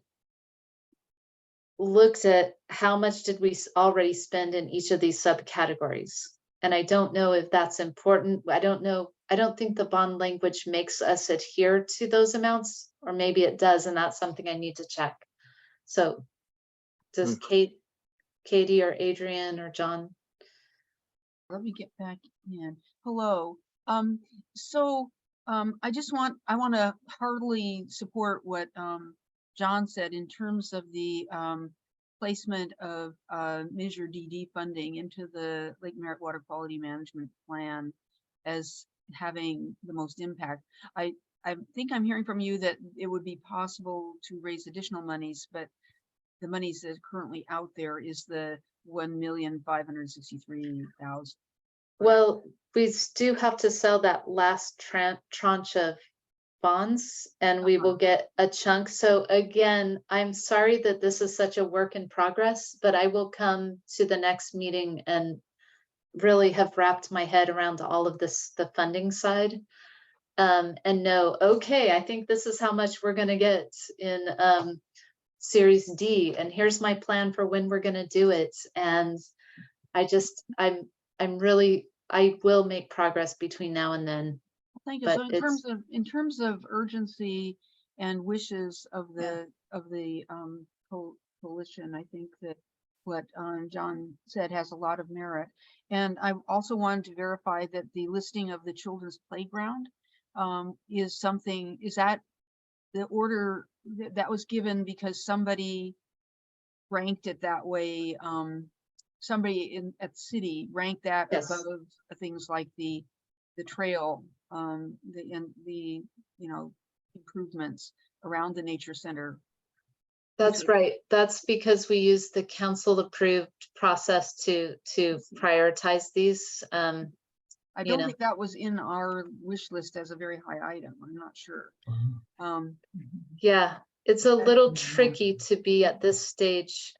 looked at how much did we already spend in each of these subcategories. And I don't know if that's important. I don't know. I don't think the bond language makes us adhere to those amounts, or maybe it does, and that's something I need to check. So does Katie or Adrian or John? Let me get back in. Hello. I want to heartily support what John said in terms of the placement of Measure DD funding into the Lake Merritt Water Quality Management Plan as having the most impact. I think I'm hearing from you that it would be possible to raise additional monies, but the monies that are currently out there is the $1,563,000. Well, we do have to sell that last tranche of bonds, and we will get a chunk. So again, I'm sorry that this is such a work in progress, but I will come to the next meeting and really have wrapped my head around all of this, the funding side, and know, okay, I think this is how much we're going to get in Series D, and here's my plan for when we're going to do it. And I will make progress between now and then. Thank you. So in terms of urgency and wishes of the coalition, I think that what John said has a lot of merit. And I also wanted to verify that the listing of the children's playground is that the order that was given because somebody ranked it that way. Somebody at city ranked that above things like the trail, the improvements around the nature center. That's right. That's because we use the council approved process to prioritize these. I don't think that was in our wish list as a very high item. I'm not sure. Yeah, it's a little tricky to be at this stage.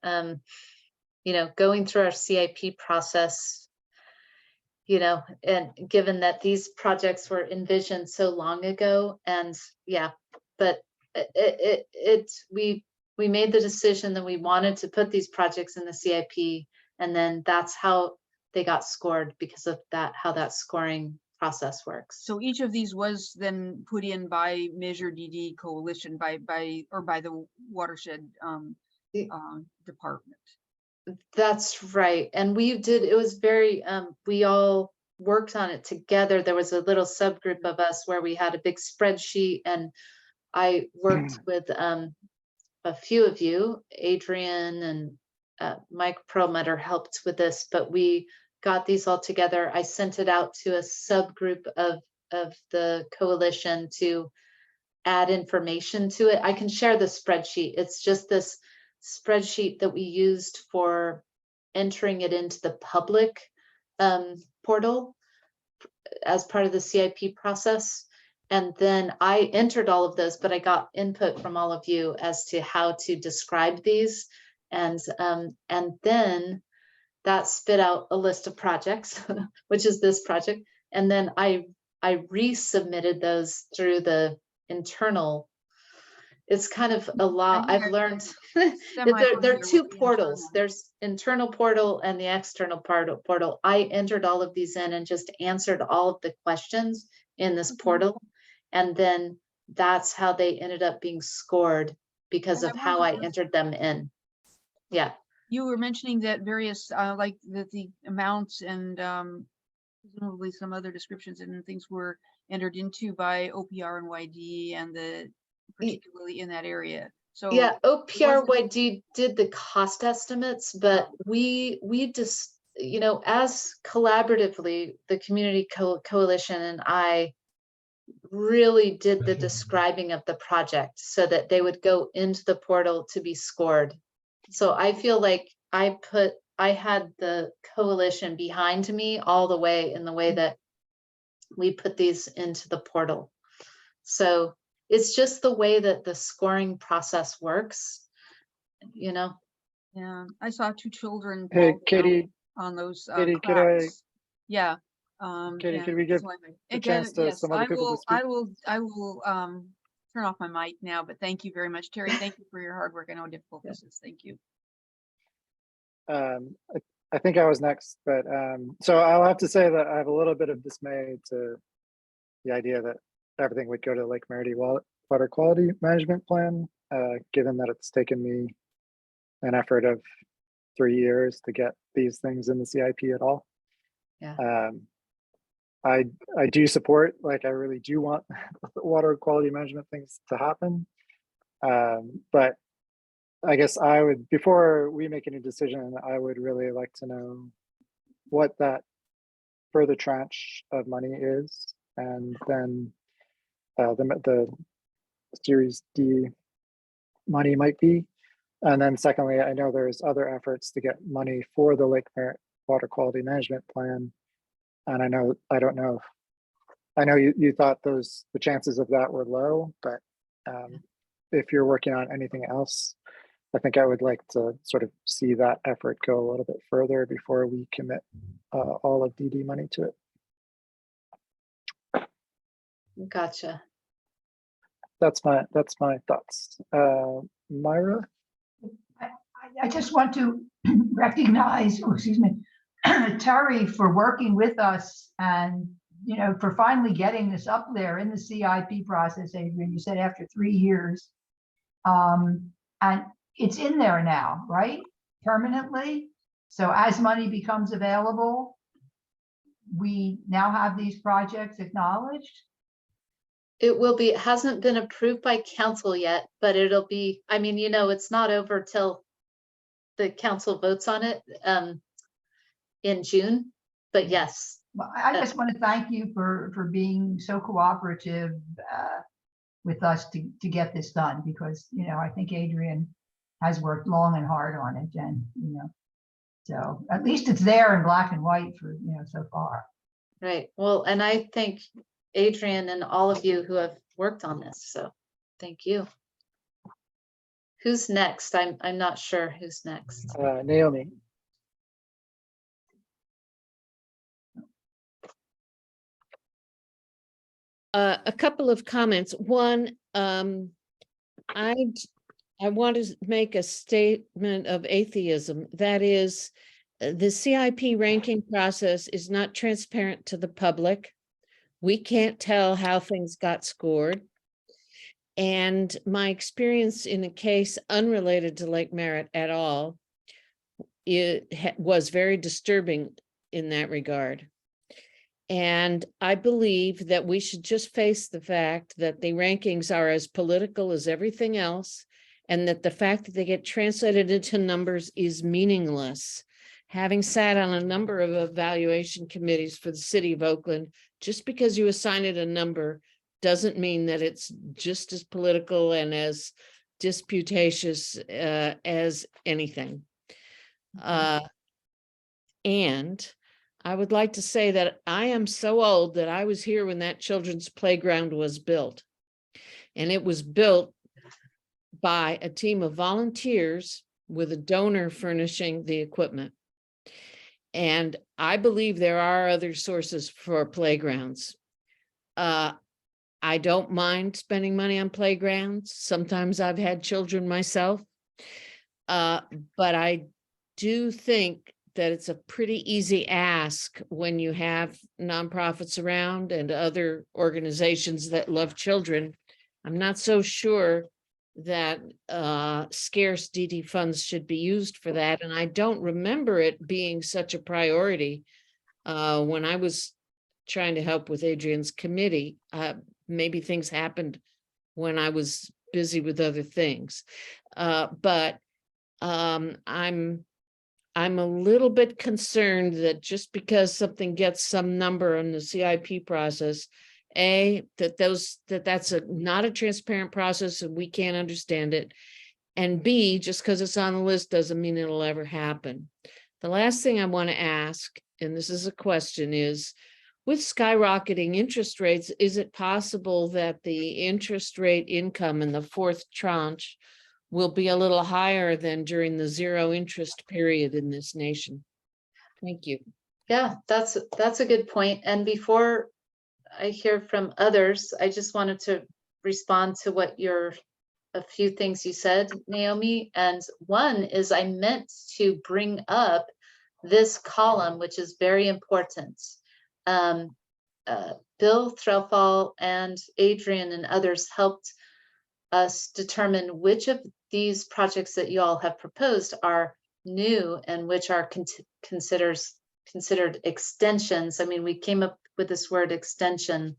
Going through our CIP process, and given that these projects were envisioned so long ago, and but we made the decision that we wanted to put these projects in the CIP, and then that's how they got scored because of that, how that scoring process works. So each of these was then put in by Measure DD Coalition by the watershed department. That's right. And it was very, we all worked on it together. There was a little subgroup of us where we had a big spreadsheet, and I worked with a few of you, Adrian and Mike Perlmutter helped with this, but we got these all together. I sent it out to a subgroup of the coalition to add information to it. I can share the spreadsheet. It's just this spreadsheet that we used for entering it into the public portal as part of the CIP process. And then I entered all of those, but I got input from all of you as to how to describe these. And then that spit out a list of projects, which is this project. And then I resubmitted those through the internal. It's kind of a lot. I've learned there are two portals. There's internal portal and the external portal. I entered all of these in and just answered all of the questions in this portal. And then that's how they ended up being scored because of how I entered them in. Yeah. You were mentioning that various, like the amounts and presumably some other descriptions and things were entered into by OPR and YD and particularly in that area. So yeah, OPR YD did the cost estimates, but we just, you know, as collaboratively, the community coalition and I really did the describing of the project so that they would go into the portal to be scored. So I feel like I had the coalition behind me all the way in the way that we put these into the portal. So it's just the way that the scoring process works, you know? Yeah, I saw 2 children. Hey, Katie. On those Katie, cracks. Yeah. Katie, could we give a chance to some other people to speak? I will turn off my mic now, but thank you very much, Terry. Thank you for your hard work. I know how difficult this is. Thank you. I think I was next, but so I'll have to say that I have a little bit of dismay to the idea that everything would go to Lake Merritt water quality management plan, given that it's taken me an effort of 3 years to get these things in the CIP at all. Yeah. I do support, like I really do want water quality management things to happen. But I guess I would, before we make any decision, I would really like to know what that further tranche of money is, and then the Series D money might be. And then secondly, I know there's other efforts to get money for the Lake Merritt water quality management plan. And I know you thought the chances of that were low, but if you're working on anything else, I think I would like to sort of see that effort go a little bit further before we commit all of DD money to it. Gotcha. That's my thoughts. Myra? I just want to recognize, excuse me, Terry for working with us and, you know, for finally getting this up there in the CIP process. Adrian, you said after 3 years, and it's in there now, right? Permanently. So as money becomes available, we now have these projects acknowledged. It will be, it hasn't been approved by council yet, but it'll be, I mean, you know, it's not over till the council votes on it in June, but yes. Well, I just want to thank you for being so cooperative with us to get this done, because, you know, I think Adrian has worked long and hard on it, and, you know, so at least it's there in black and white for, you know, so far. Right. Well, and I thank Adrian and all of you who have worked on this. So thank you. Who's next? I'm not sure who's next. Naomi. A couple of comments. One, I want to make a statement of atheism. That is, the CIP ranking process is not transparent to the public. We can't tell how things got scored. And my experience in a case unrelated to Lake Merritt at all, it was very disturbing in that regard. And I believe that we should just face the fact that the rankings are as political as everything else, and that the fact that they get translated into numbers is meaningless. Having sat on a number of evaluation committees for the city of Oakland, just because you assign it a number doesn't mean that it's just as political and as disputatious as anything. And I would like to say that I am so old that I was here when that children's playground was built. And it was built by a team of volunteers with a donor furnishing the equipment. And I believe there are other sources for playgrounds. I don't mind spending money on playgrounds. Sometimes I've had children myself. But I do think that it's a pretty easy ask when you have nonprofits around and other organizations that love children. I'm not so sure that scarce DD funds should be used for that. And I don't remember it being such a priority when I was trying to help with Adrian's committee. Maybe things happened when I was busy with other things. But I'm a little bit concerned that just because something gets some number in the CIP process, that's not a transparent process and we can't understand it. And B, just because it's on the list doesn't mean it'll ever happen. The last thing I want to ask, and this is a question, is with skyrocketing interest rates, is it possible that the interest rate income in the fourth tranche will be a little higher than during the zero interest period in this nation? Thank you. Yeah, that's a good point. And before I hear from others, I just wanted to respond to a few things you said, Naomi. And one is I meant to bring up this column, which is very important. Bill Threlfall and Adrian and others helped us determine which of these projects that you all have proposed are new and which are considered extensions. I mean, we came up with this word extension,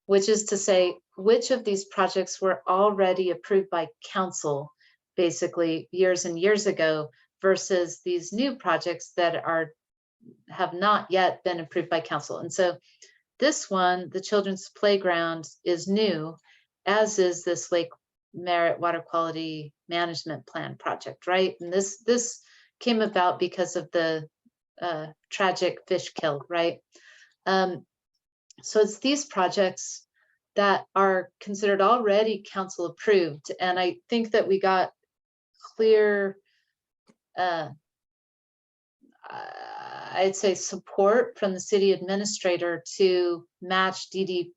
which is to say which of these projects were already approved by council, basically years and years ago, versus these new projects that have not yet been approved by council. And so this one, the children's playground, is new, as is this Lake Merritt Water Quality Management Plan project, right? And this came about because of the tragic fish kill, right? So it's these projects that are considered already council approved. And I think that we got clear, I'd say, support from the city administrator to match DD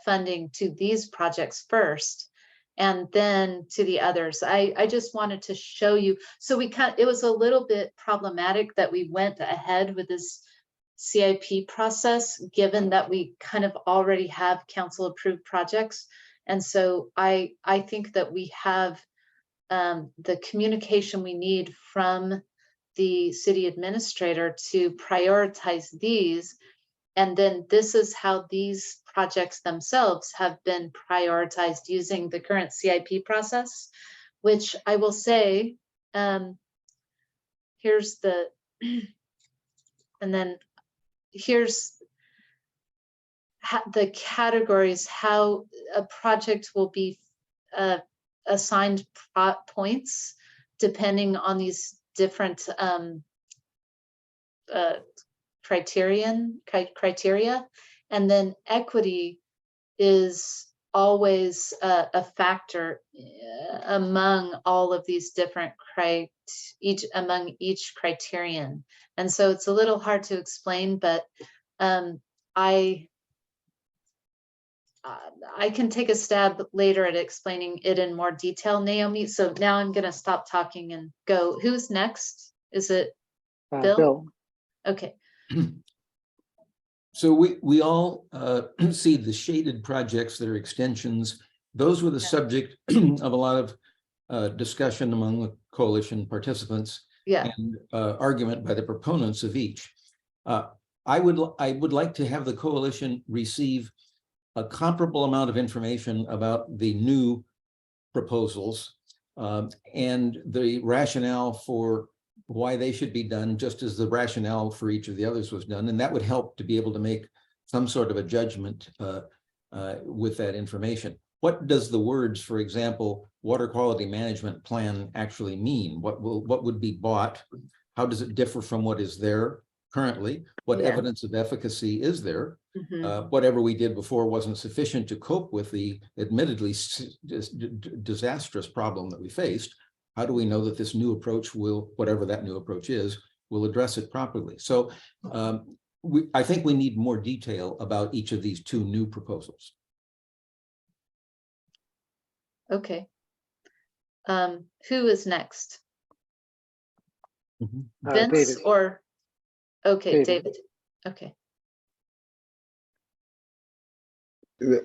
funding to these projects first, and then to the others. I just wanted to show you. So it was a little bit problematic that we went ahead with this CIP process, given that we kind of already have council approved projects. And so I think that we have the communication we need from the city administrator to prioritize these. And then this is how these projects themselves have been prioritized using the current CIP process, which I will say, here's the, and then here's the categories, how a project will be assigned points depending on these different criteria. And then equity is always a factor among all of these different among each criterion. And so it's a little hard to explain, but I can take a stab later at explaining it in more detail, Naomi. So now I'm going to stop talking and go. Who's next? Is it Bill? Bill. Okay. So we all see the shaded projects that are extensions. Those were the subject of a lot of discussion among the coalition participants and argument by the proponents of each. I would like to have the coalition receive a comparable amount of information about the new proposals and the rationale for why they should be done, just as the rationale for each of the others was done. And that would help to be able to make some sort of a judgment with that information. What does the words, for example, water quality management plan actually mean? What would be bought? How does it differ from what is there currently? What Yeah. evidence of efficacy is there? Mhm. Whatever we did before wasn't sufficient to cope with the admittedly disastrous problem that we faced. How do we know that this new approach will, whatever that new approach is, will address it properly? So I think we need more detail about each of these two new proposals. Okay. Who is next? Vince David. or, okay, David. David. Okay.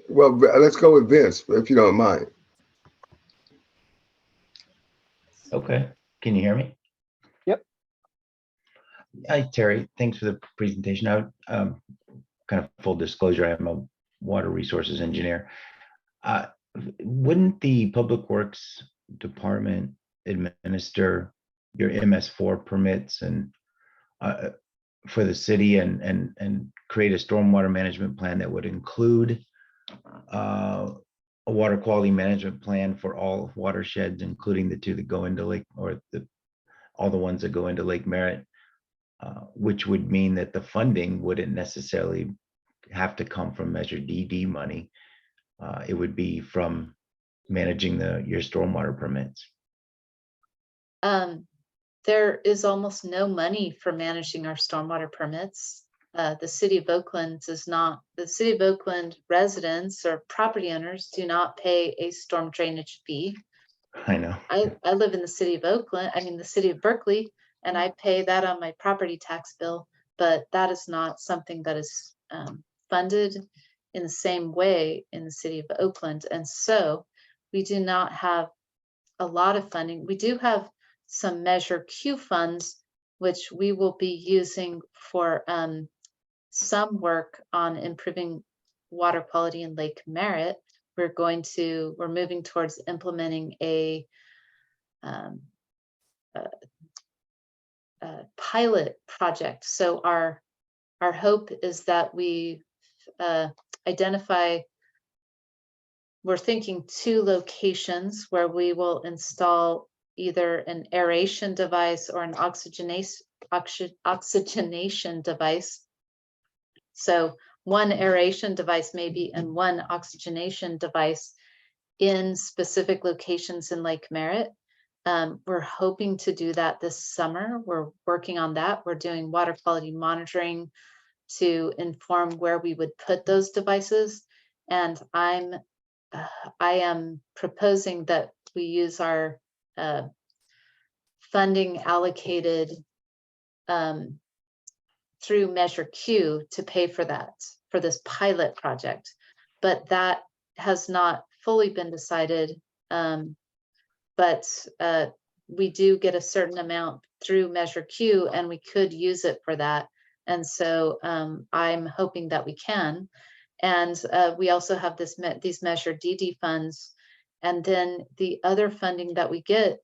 Well, let's go with Vince, if you don't mind. Okay, can you hear me? Yep. Hi, Terry. Thanks for the presentation. Kind of full disclosure, I'm a water resources engineer. Wouldn't the Public Works Department administer your MS4 permits and for the city and create a stormwater management plan that would include a water quality management plan for all watersheds, including the two that go into Lake, or all the ones that go into Lake Merritt, which would mean that the funding wouldn't necessarily have to come from Measure DD money. It would be from managing your stormwater permits. There is almost no money for managing our stormwater permits. The city of Oakland does not, the city of Oakland residents or property owners do not pay a storm drainage fee. I know. I live in the city of Oakland, the city of Berkeley, and I pay that on my property tax bill, but that is not something that is funded in the same way in the city of Oakland. And so we do not have a lot of funding. We do have some Measure Q funds, which we will be using for some work on improving water quality in Lake Merritt. We're moving towards implementing a pilot project. So our hope is that we we're thinking 2 locations where we will install either an aeration device or an oxygenation device. So 1 aeration device maybe and 1 oxygenation device in specific locations in Lake Merritt. We're hoping to do that this summer. We're working on that. We're doing water quality monitoring to inform where we would put those devices. And I am proposing that we use our funding allocated through Measure Q to pay for that, for this pilot project. But that has not fully been decided. But we do get a certain amount through Measure Q, and we could use it for that. And so I'm hoping that we can. And we also have these Measure DD funds. And then the other funding that we get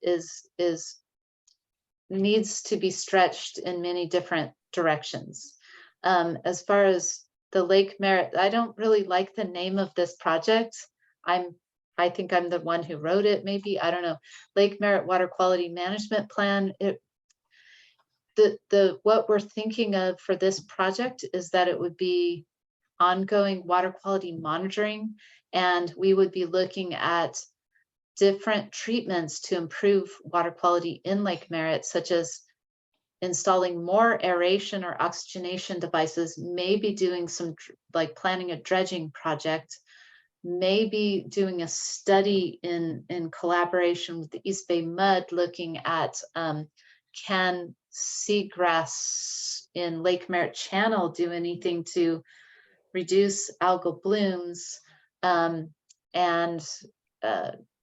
needs to be stretched in many different directions. As far as the Lake Merritt, I don't really like the name of this project. I think I'm the one who wrote it, maybe, I don't know. Lake Merritt Water Quality Management Plan. What we're thinking of for this project is that it would be ongoing water quality monitoring, and we would be looking at different treatments to improve water quality in Lake Merritt, such as installing more aeration or oxygenation devices, maybe doing some like planning a dredging project, maybe doing a study in collaboration with the East Bay Mud, looking at can seagrass in Lake Merritt Channel do anything to reduce algal blooms, and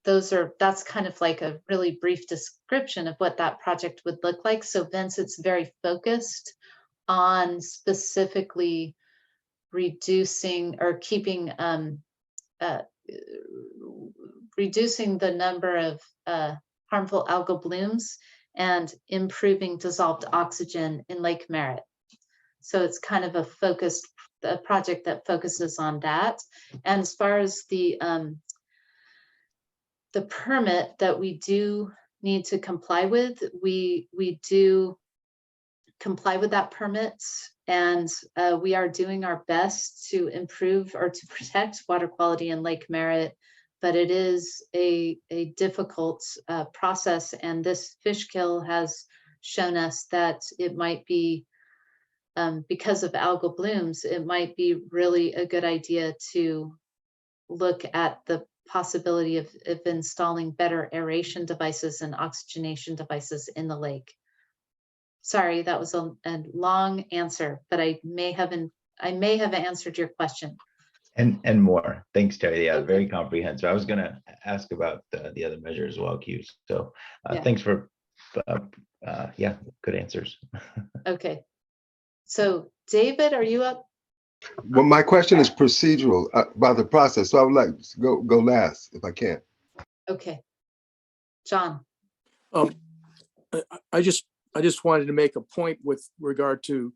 that's kind of like a really brief description of what that project would look like. So Vince, it's very focused on specifically reducing or keeping reducing the number of harmful algal blooms and improving dissolved oxygen in Lake Merritt. So it's kind of a project that focuses on that. And as far as the permit that we do need to comply with, we do comply with that permit. And we are doing our best to improve or to protect water quality in Lake Merritt, but it is a difficult process. And this fish kill has shown us that it might be, because of algal blooms, it might be really a good idea to look at the possibility of installing better aeration devices and oxygenation devices in the lake. Sorry, that was a long answer, but I may have answered your question. And more. Thanks, Terry. Yeah, Okay. very comprehensive. I was going to ask about the other measures as well, Q. So Yeah. thanks for, yeah, good answers. Okay. So David, are you up? Well, my question is procedural about the process. So I would like to go last if I can. Okay. John. I just wanted to make a point with regard to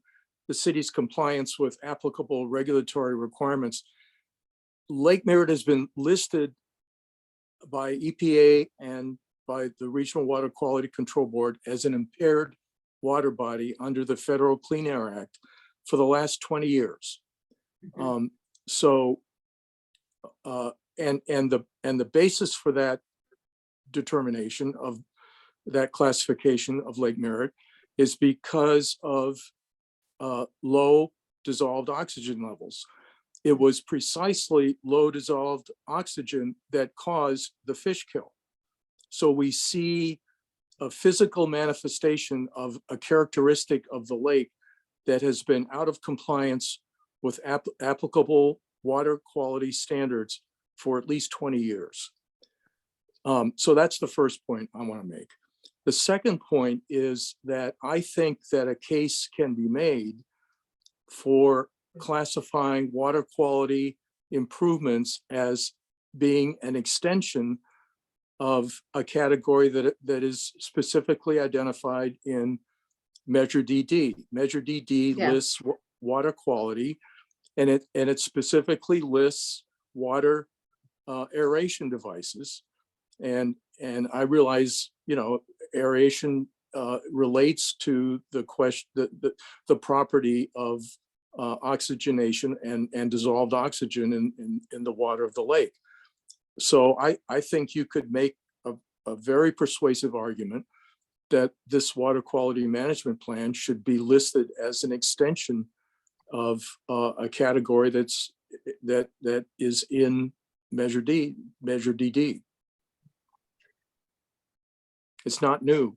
the city's compliance with applicable regulatory requirements. Lake Merritt has been listed by EPA and by the Regional Water Quality Control Board as an impaired water body under the Federal Clean Air Act for the last 20 years. And the basis for that determination of that classification of Lake Merritt is because of low dissolved oxygen levels. It was precisely low dissolved oxygen that caused the fish kill. So we see a physical manifestation of a characteristic of the lake that has been out of compliance with applicable water quality standards for at least 20 years. So that's the first point I want to make. The second point is that I think that a case can be made for classifying water quality improvements as being an extension of a category that is specifically identified in Measure DD. Measure DD lists water quality, and it specifically lists water aeration devices. And I realize, aeration relates to the question, the property of oxygenation and dissolved oxygen in the water of the lake. So I think you could make a very persuasive argument that this water quality management plan should be listed as an extension of a category that is in Measure DD. It's not new.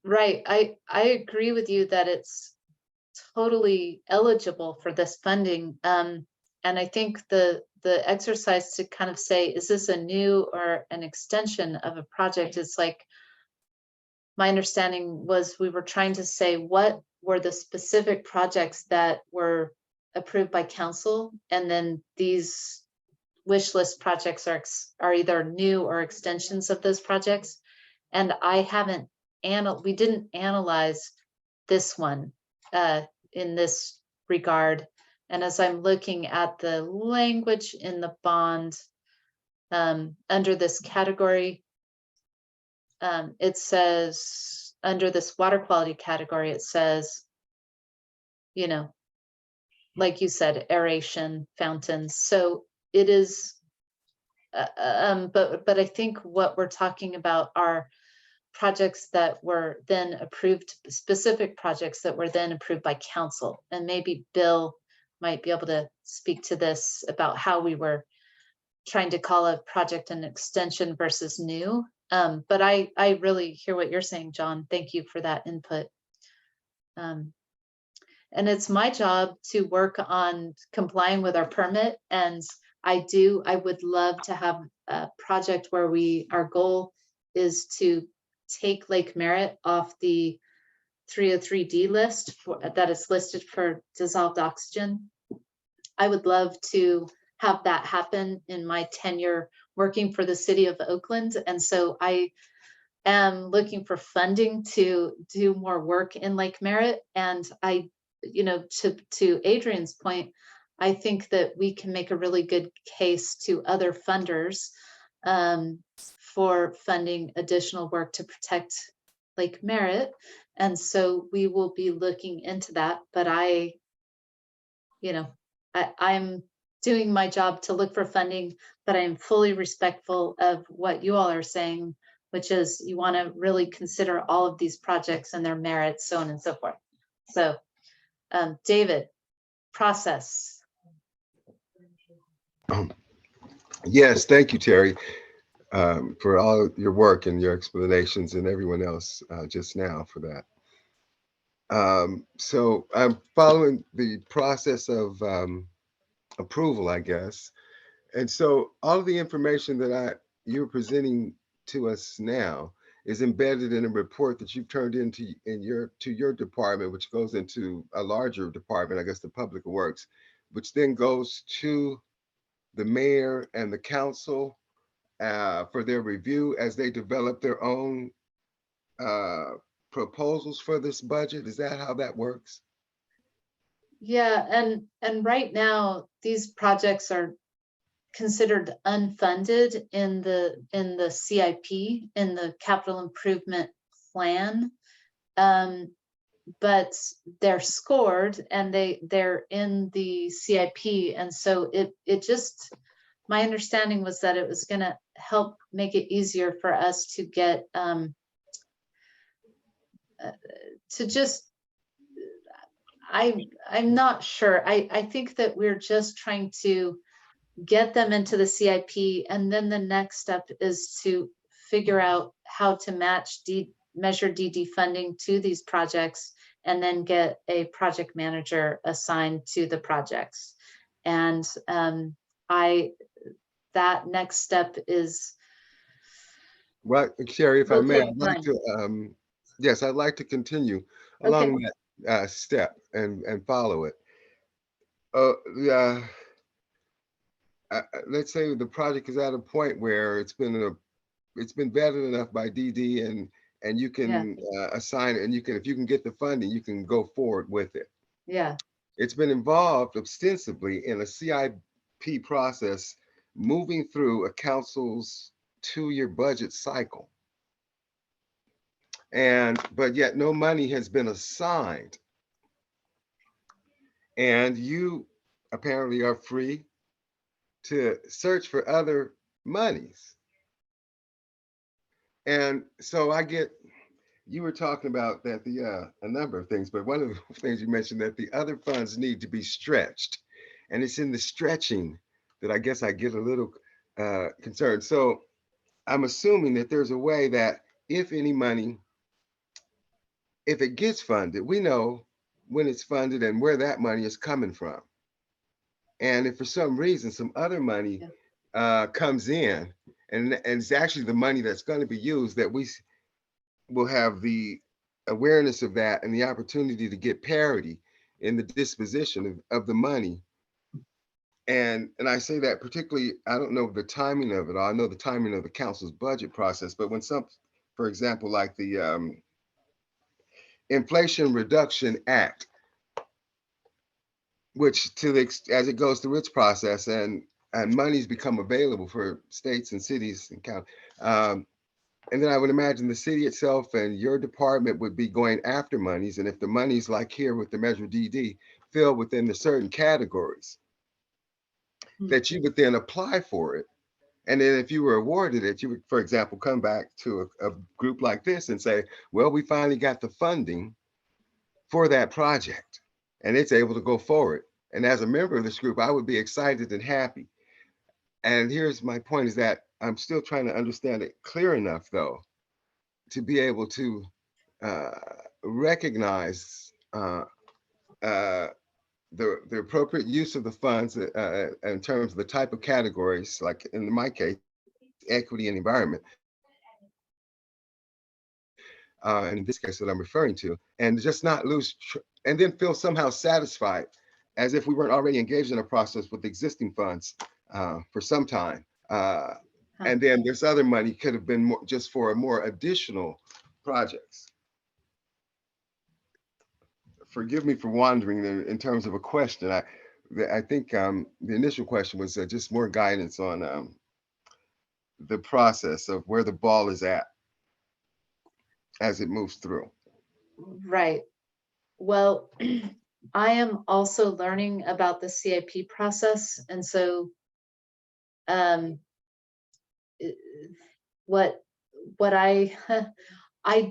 Right. I agree with you that it's totally eligible for this funding. And I think the exercise to kind of say, is this a new or an extension of a project? It's like, my understanding was we were trying to say, what were the specific projects that were approved by council? And then these wish list projects are either new or extensions of those projects. And we didn't analyze this one in this regard. And as I'm looking at the language in the bond under this category, it says, under this water quality category, it says, like you said, aeration, fountains. So it is, but I think what we're talking about are projects that were then approved, specific projects that were then approved by council. And maybe Bill might be able to speak to this about how we were trying to call a project an extension versus new. But I really hear what you're saying, John. Thank you for that input. And it's my job to work on complying with our permit. And I would love to have a project where our goal is to take Lake Merritt off the 303D list that is listed for dissolved oxygen. I would love to have that happen in my tenure working for the city of Oakland. And so I am looking for funding to do more work in Lake Merritt. And to Adrian's point, I think that we can make a really good case to other funders for funding additional work to protect Lake Merritt. And so we will be looking into that, but I'm doing my job to look for funding, but I'm fully respectful of what you all are saying, which is you want to really consider all of these projects and their merits, so on and so forth. So, David, process. Yes, thank you, Terry, for all your work and your explanations, and everyone else just now for that. So I'm following the process of approval, I guess. And so all of the information that you're presenting to us now is embedded in a report that you've turned into to your department, which goes into a larger department, I guess the Public Works, which then goes to the mayor and the council for their review as they develop their own proposals for this budget. Is that how that works? Yeah, and right now these projects are considered unfunded in the CIP, in the capital improvement plan. But they're scored and they're in the CIP. And so it just, my understanding was that it was going to help make it easier for us to get to just, I'm not sure. I think that we're just trying to get them into the CIP, and then the next step is to figure out how to match measure DD funding to these projects, and then get a project manager assigned to the projects. And that next step is. Well, Sherry, if I may, I'd like to, yes, I'd like to continue along that step and follow it. Let's say the project is at a point where it's been vetted enough by DD, and you can assign it, and if you can get the funding, you can go forward with it. Yeah. It's been involved extensively in a CIP process, moving through a council's 2-year budget cycle. But yet no money has been assigned. And you apparently are free to search for other monies. And so you were talking about that a number of things, but one of the things you mentioned that the other funds need to be stretched. And it's in the stretching that I guess I get a little concerned. So I'm assuming that there's a way that if it gets funded, we know when it's funded and where that money is coming from. And if for some reason some other money comes in, and it's actually the money that's going to be used, that we will have the awareness of that and the opportunity to get parity in the disposition of the money. And I say that particularly, I don't know the timing of it. I know the timing of the council's budget process, but when for example, like the Inflation Reduction Act, which as it goes through its process and monies become available for states and cities and counties. And then I would imagine the city itself and your department would be going after monies. And if the monies, like here with the Measure DD, fell within the certain categories, that you would then apply for it. And then if you were awarded it, you would, for example, come back to a group like this and say, well, we finally got the funding for that project, and it's able to go forward. And as a member of this group, I would be excited and happy. And here's my point, is that I'm still trying to understand it clear enough, though, to be able to recognize the appropriate use of the funds in terms of the type of categories, like in my case, equity and environment. And in this case that I'm referring to, and just not lose, and then feel somehow satisfied, as if we weren't already engaged in a process with existing funds for some time. And then this other money could have been just for more additional projects. Forgive me for wandering in terms of a question. I think the initial question was just more guidance on the process of where the ball is at. as it moves through. Right. Well, I am also learning about the CIP process. And so what I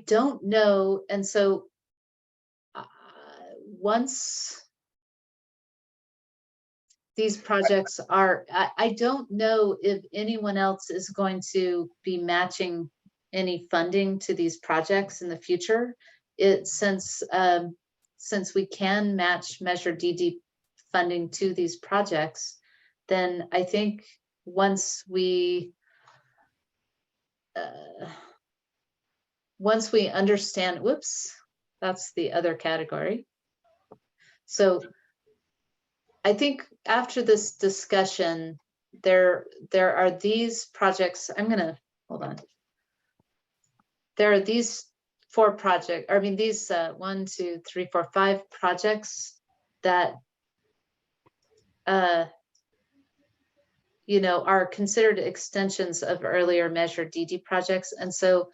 don't know. And so once these projects are, I don't know if anyone else is going to be matching any funding to these projects in the future. Since we can match Measure DD funding to these projects, then I think once we understand, whoops, that's the other category. So I think after this discussion, there are these projects. I'm gonna hold on. There are these 4 projects. I mean, these 1, 2, 3, 4, 5 projects that you know, are considered extensions of earlier Measure DD projects, and so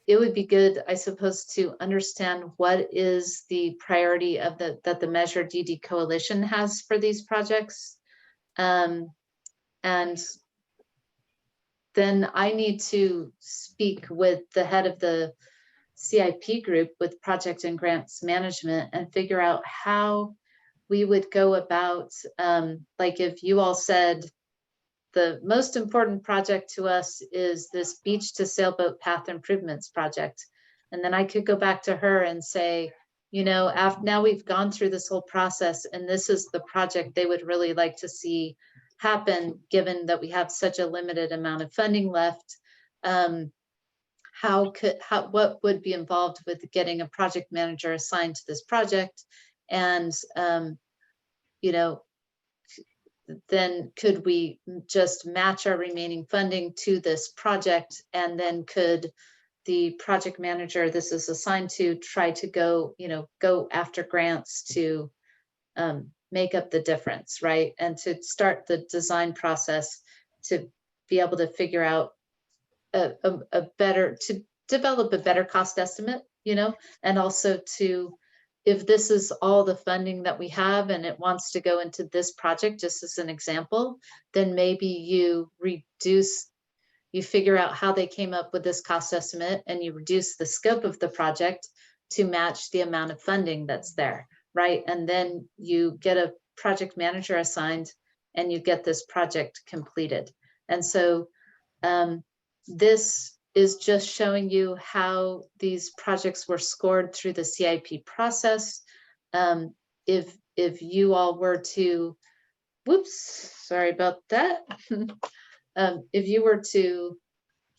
it would be good, I suppose, to understand what is the priority of that the Measure DD Coalition has for these projects. And then I need to speak with the head of the CIP group with project and grants management and figure out how we would go about, like if you all said, the most important project to us is this beach to sailboat path improvements project. And then I could go back to her and say, you know, now we've gone through this whole process and this is the project they would really like to see happen, given that we have such a limited amount of funding left. What would be involved with getting a project manager assigned to this project? And, you know, then could we just match our remaining funding to this project? And then could the project manager this is assigned to try to go after grants to make up the difference, right? And to start the design process to be able to figure out to develop a better cost estimate, you know, and also to, if this is all the funding that we have and it wants to go into this project, just as an example, then maybe you figure out how they came up with this cost estimate and you reduce the scope of the project to match the amount of funding that's there, right? And then you get a project manager assigned and you get this project completed. And so this is just showing you how these projects were scored through the CIP process. If you all were to, whoops, sorry about that. If you were to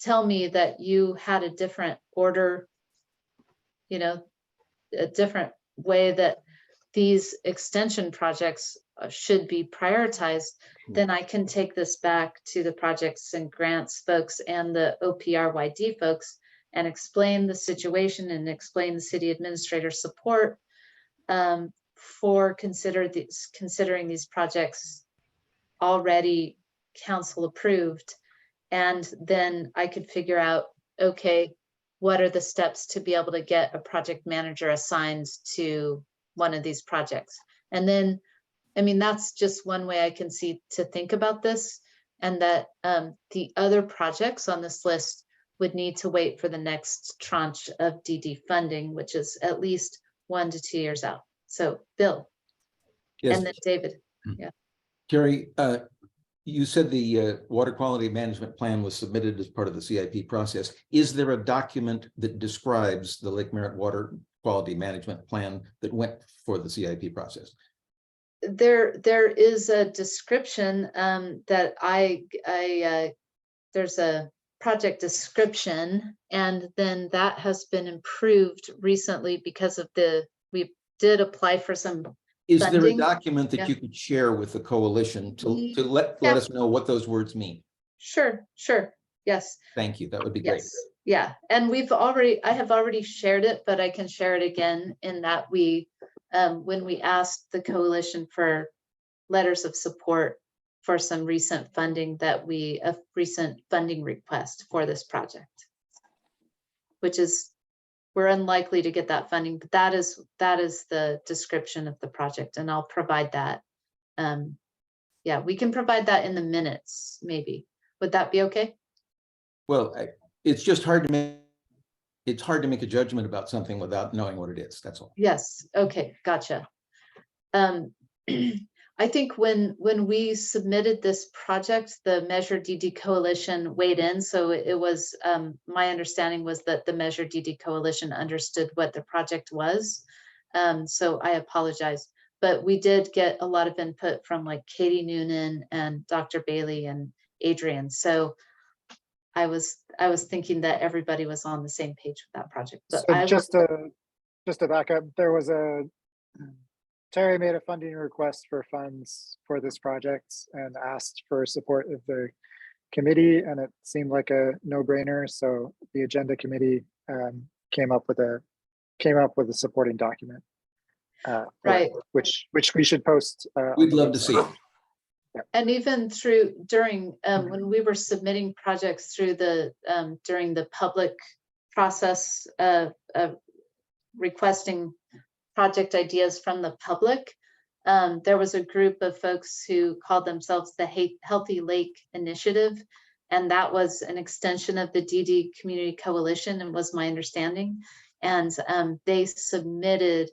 tell me that you had a different order, you know, a different way that these extension projects should be prioritized, then I can take this back to the projects and grants folks and the OPRYD folks and explain the situation and explain the city administrator support for considering these projects already council approved. And then I could figure out, okay, what are the steps to be able to get a project manager assigned to one of these projects? And then, I mean, that's just one way I can see to think about this, and that the other projects on this list would need to wait for the next tranche of DD funding, which is at least 1 to 2 years out. So Bill, yes. And then David. Yeah. Terry, you said the water quality management plan was submitted as part of the CIP process. Is there a document that describes the Lake Merritt water quality management plan that went for the CIP process? There is a description that there's a project description, and then that has been improved recently because of we did apply for some Is funding. there a document that you could share with the coalition to let us know what those words mean? Sure. Yes. Thank you. That would be great. Yes. Yeah. And I have already shared it, but I can share it again in that when we asked the coalition for letters of support for some recent funding a recent funding request for this project, which is we're unlikely to get that funding, but that is the description of the project, and I'll provide that. Yeah, we can provide that in the minutes, maybe. Would that be okay? Well, it's just hard to make, it's hard to make a judgment about something without knowing what it is. That's all. Yes, okay, gotcha. I think when we submitted this project, the Measure DD Coalition weighed in. So it was, my understanding was that the Measure DD Coalition understood what the project was. So I apologize, but we did get a lot of input from like Katie Noonan and Dr. Bailey and Adrian. So I was thinking that everybody was on the same page with that project. But so just to back up, there was Terry made a funding request for funds for this project and asked for support of the committee, and it seemed like a no-brainer. So the agenda committee came up with a supporting document, right, which we should post. We'd love to see it. And even during when we were submitting projects through the during the public process of requesting project ideas from the public, there was a group of folks who called themselves the Healthy Lake Initiative, and that was an extension of the DD Community Coalition, and was my understanding. And they submitted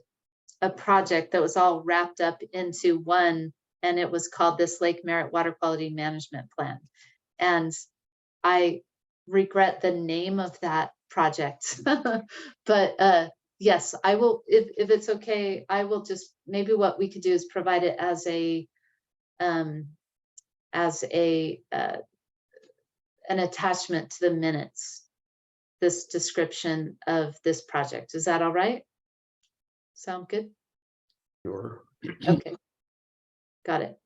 a project that was all wrapped up into one, and it was called this Lake Merritt Water Quality Management Plan. And I regret the name of that project, but yes, I will, if it's okay, I will just, maybe what we could do is provide it as an attachment to the minutes, this description of this project. Is that all right? Sound good? Sure. Okay, got it.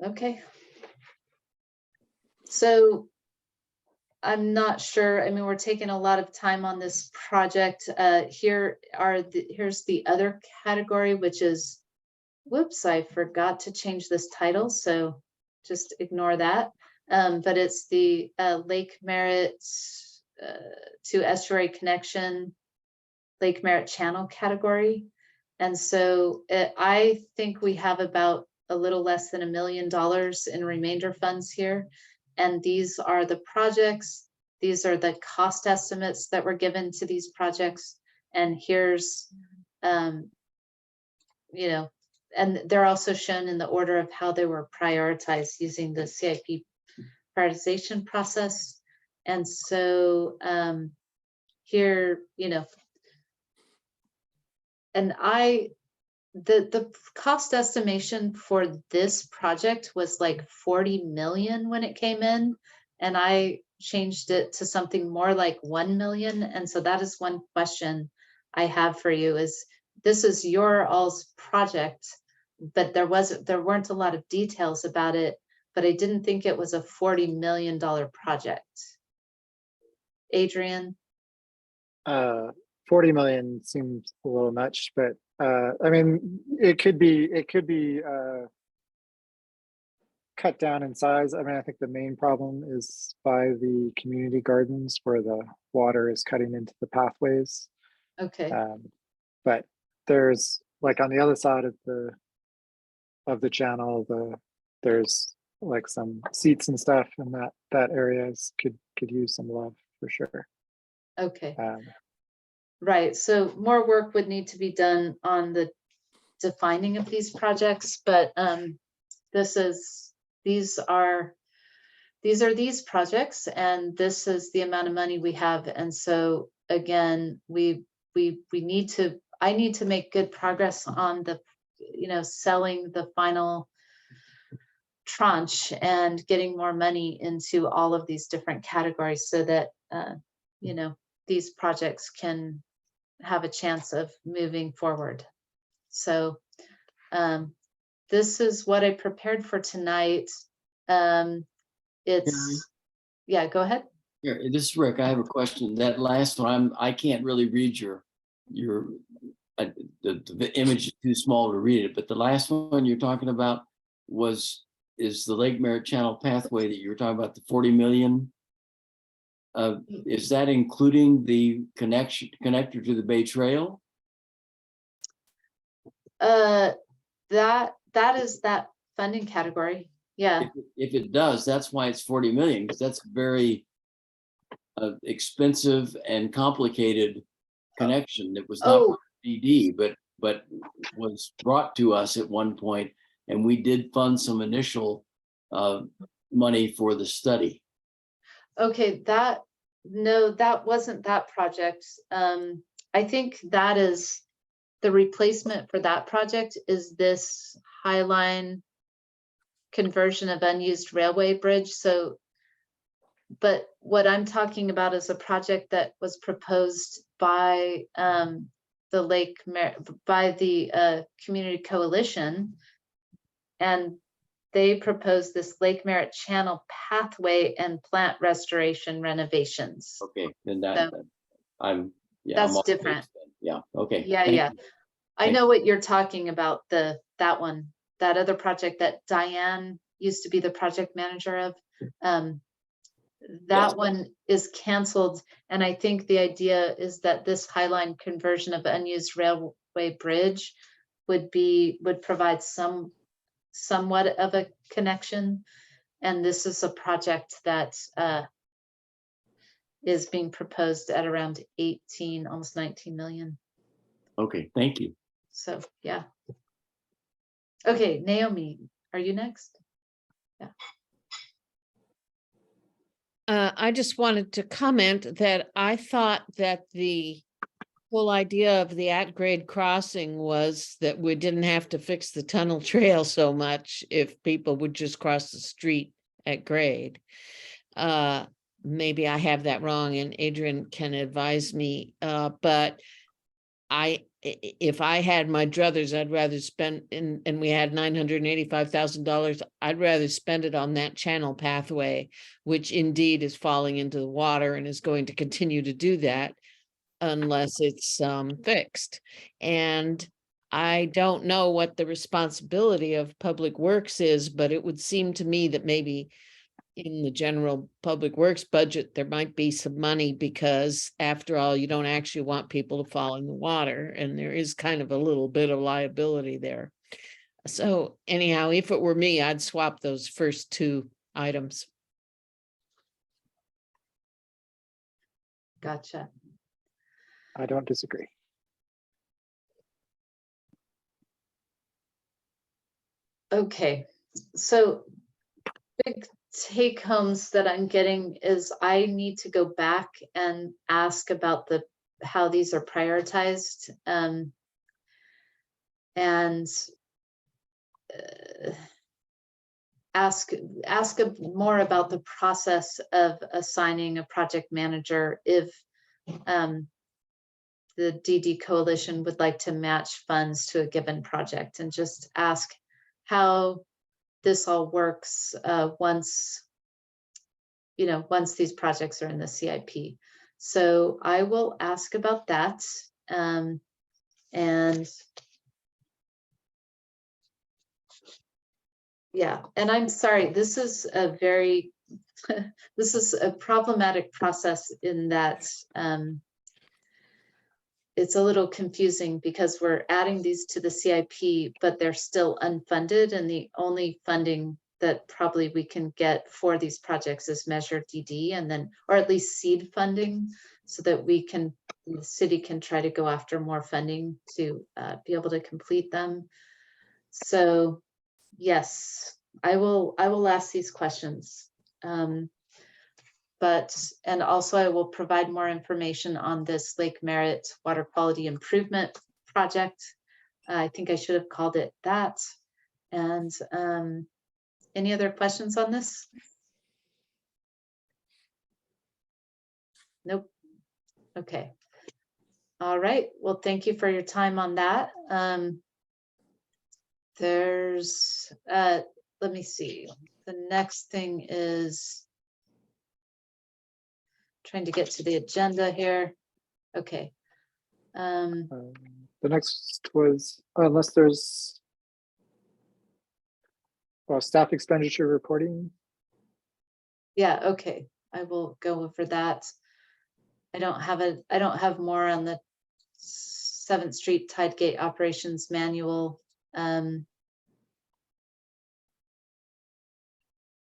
Okay. So I'm not sure. I mean, we're taking a lot of time on this project. Here's the other category, which is, whoops, I forgot to change this title, so just ignore that. But it's the Lake Merritt to Estuary Connection, Lake Merritt Channel category. And so I think we have about a little less than $1 million in remainder funds here. And these are the projects, these are the cost estimates that were given to these projects. And here's, you know, and they're also shown in the order of how they were prioritized using the CIP prioritization process. And so here, you know, and the cost estimation for this project was like 40 million when it came in, and I changed it to something more like 1 million. And so that is one question I have for you, is this is your all's project, but there weren't a lot of details about it, but I didn't think it was a $40 million project. Adrian? 40 million seems a little much, but I mean, it could be cut down in size. I mean, I think the main problem is by the community gardens where the water is cutting into the pathways. Okay. But there's, like, on the other side of the channel, there's like some seats and stuff, and that areas could use some love for sure. Okay. Right, so more work would need to be done on the defining of these projects, but these are these projects, and this is the amount of money we have. And so again, I need to make good progress on the, you know, selling the final tranche and getting more money into all of these different categories so that you know, these projects can have a chance of moving forward. So this is what I prepared for tonight. It's, yeah, go ahead. Yeah, this is Rick. I have a question. That last one, I can't really read the image is too small to read it, but the last one you're talking about is the Lake Merritt Channel pathway that you were talking about, the 40 million. is that including the connector to the Bay Trail? That is that funding category. Yeah. If it does, that's why it's 40 million, because that's very expensive and complicated connection that was not DD, but was brought to us at one point, and we did fund some initial money for the study. Okay, no, that wasn't that project. I think that is the replacement for that project is this Highline conversion of unused railway bridge. So, but what I'm talking about is a project that was proposed by the Lake Merritt, by the Community Coalition, and they proposed this Lake Merritt Channel pathway and plant restoration renovations. Okay, then that's different. Yeah. Okay. Yeah, Thank yeah. you. I know what you're talking about. That one, that other project that Diane used to be the project manager of. That one is canceled, and I think the idea is that this Highline conversion of unused railway bridge would provide somewhat of a connection, and this is a project that is being proposed at around 18, almost 19 million. Okay, thank you. So yeah. Okay, Naomi, are you next? Yeah. I just wanted to comment that I thought that the whole idea of the at-grade crossing was that we didn't have to fix the tunnel trail so much if people would just cross the street at grade. Maybe I have that wrong and Adrian can advise me, but if I had my druthers, I'd rather spend, and we had $985,000, I'd rather spend it on that channel pathway, which indeed is falling into the water and is going to continue to do that unless it's fixed. And I don't know what the responsibility of Public Works is, but it would seem to me that maybe in the general Public Works budget, there might be some money, because after all, you don't actually want people to fall in the water, and there is kind of a little bit of liability there. So anyhow, if it were me, I'd swap those first two items. Gotcha. I don't disagree. Okay, so big take homes that I'm getting is I need to go back and ask about how these are prioritized, and ask more about the process of assigning a project manager if the DD Coalition would like to match funds to a given project, and just ask how this all works once these projects are in the CIP. So I will ask about that. And yeah, and I'm sorry, this is a very, this is a problematic process in that it's a little confusing because we're adding these to the CIP, but they're still unfunded, and the only funding that probably we can get for these projects is Measure DD, and then, or at least seed funding, so that the city can try to go after more funding to be able to complete them. So yes, I will ask these questions. And also I will provide more information on this Lake Merritt water quality improvement project. I think I should have called it that. And any other questions on this? Nope. Okay. All right. Well, thank you for your time on that. Let me see. The next thing is trying to get to the agenda here. Okay. The next was, unless there's staff expenditure reporting. Yeah, okay. will go over that. I don't have more on the 7th Street Tide Gate Operations Manual.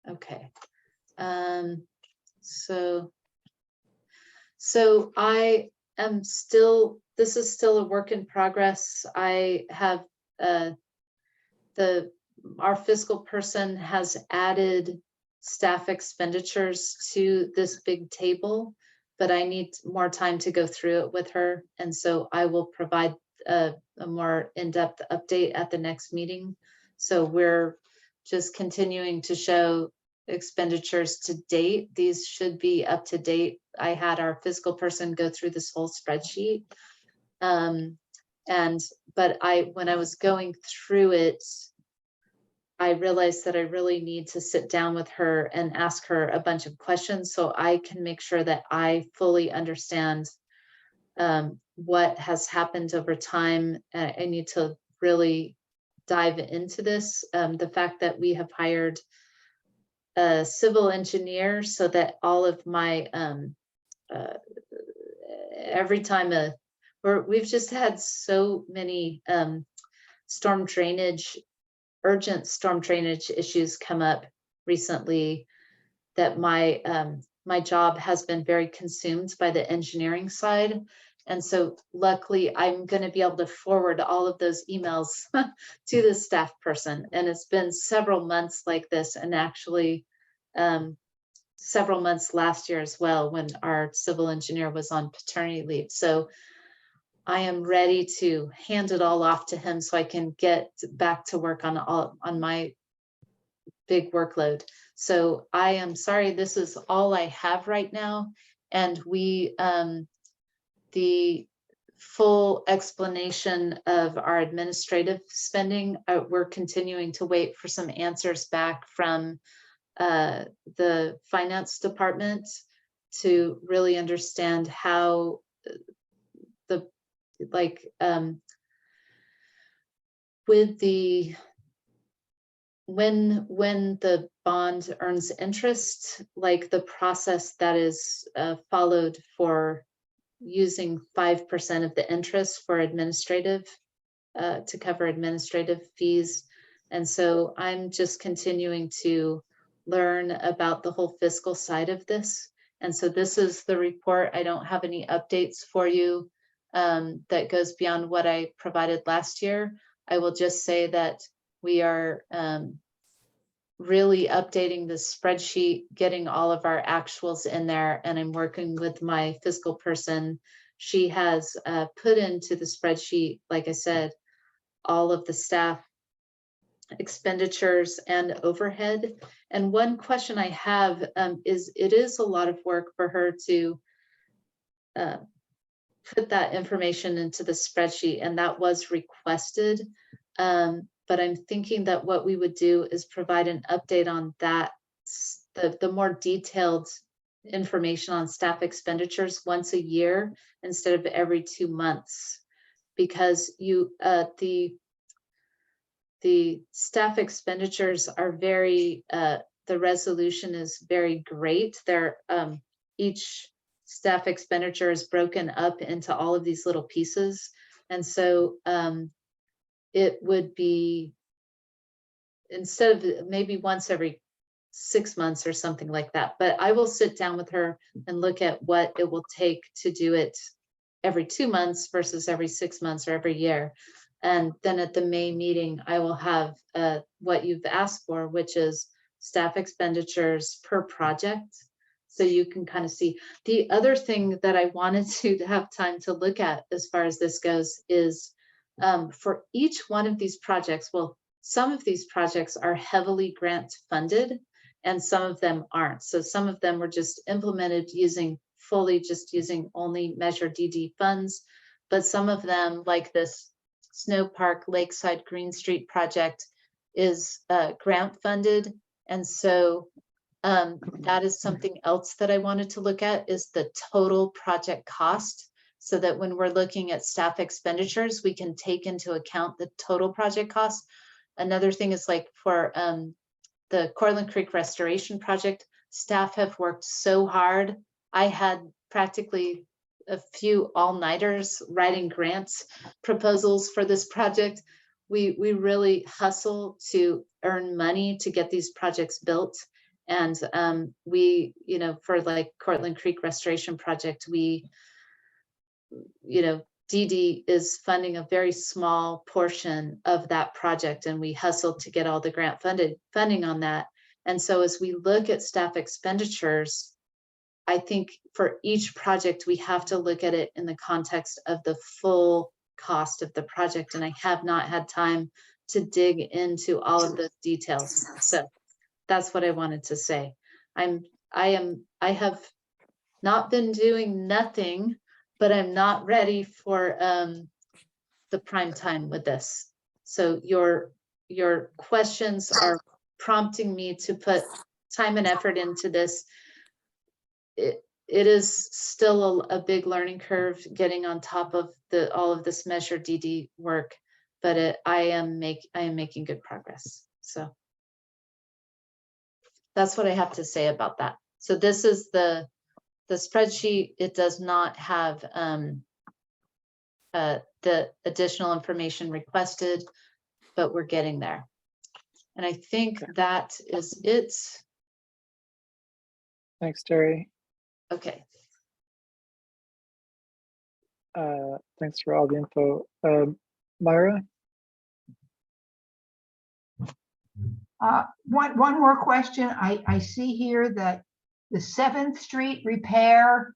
Okay. So I am still, this is still a work in progress. I have our fiscal person has added staff expenditures to this big table, but I need more time to go through it with her. And so I will provide a more in-depth update at the next meeting. So we're just continuing to show expenditures to date. These should be up to date. I had our fiscal person go through this whole spreadsheet. But when I was going through it, I realized that I really need to sit down with her and ask her a bunch of questions so I can make sure that I fully understand what has happened over time. I need to really dive into this. The fact that we have hired a civil engineer so that all of my, every time we've just had so many urgent storm drainage issues come up recently that my job has been very consumed by the engineering side. And so luckily I'm going to be able to forward all of those emails to the staff person. And it's been several months like this, and actually several months last year as well when our civil engineer was on paternity leave. So I am ready to hand it all off to him so I can get back to work on my big workload. So I am sorry, this is all I have right now. And the full explanation of our administrative spending, we're continuing to wait for some answers back from the finance department to really understand how with the when the bond earns interest, like the process that is followed for using 5% of the interest for administrative to cover administrative fees. And so I'm just continuing to learn about the whole fiscal side of this. And so this is the report. I don't have any updates for you that goes beyond what I provided last year. I will just say that we are really updating the spreadsheet, getting all of our actuals in there, and I'm working with my fiscal person. She has put into the spreadsheet, like I said, all of the staff expenditures and overhead. And one question I have is, it is a lot of work for her to put that information into the spreadsheet, and that was requested. But I'm thinking that what we would do is provide an update on that, the more detailed information on staff expenditures once a year instead of every 2 months, because the staff expenditures are very, the resolution is very great. They're each staff expenditure is broken up into all of these little pieces. And so it would be, instead of maybe once every 6 months or something like that, but I will sit down with her and look at what it will take to do it every 2 months versus every 6 months or every year. And then at the May meeting, I will have what you've asked for, which is staff expenditures per project. So you can kind of see. The other thing that I wanted to have time to look at as far as this goes is for each one of these projects, well, some of these projects are heavily grant funded and some of them aren't. So some of them were just implemented using only Measure DD funds, but some of them, like this Snow Park Lakeside Green Street project, is grant funded. And so that is something else that I wanted to look at, is the total project cost, so that when we're looking at staff expenditures, we can take into account the total project cost. Another thing is, like for the Cortlandt Creek Restoration Project, Staff have worked so hard. I had practically a few all-nighters writing grants proposals for this project. We really hustle to earn money to get these projects built. And we, you know, for like Cortlandt Creek Restoration Project, we, you know, DD is funding a very small portion of that project, and we hustle to get all the grant funding on that. And so as we look at staff expenditures, I think for each project, we have to look at it in the context of the full cost of the project. And I have not had time to dig into all of the details. So that's what I wanted to say. I have not been doing nothing, but I'm not ready for the prime time with this. So your questions are prompting me to put time and effort into this. It is still a big learning curve getting on top of all of this Measure DD work, but I am making good progress. So that's what I have to say about that. So this is the spreadsheet. It does not have the additional information requested, but we're getting there. And I think that is it. Thanks, Terry. Okay. Thanks for all the info. Myra? One more question. I see here that the 7th Street repair,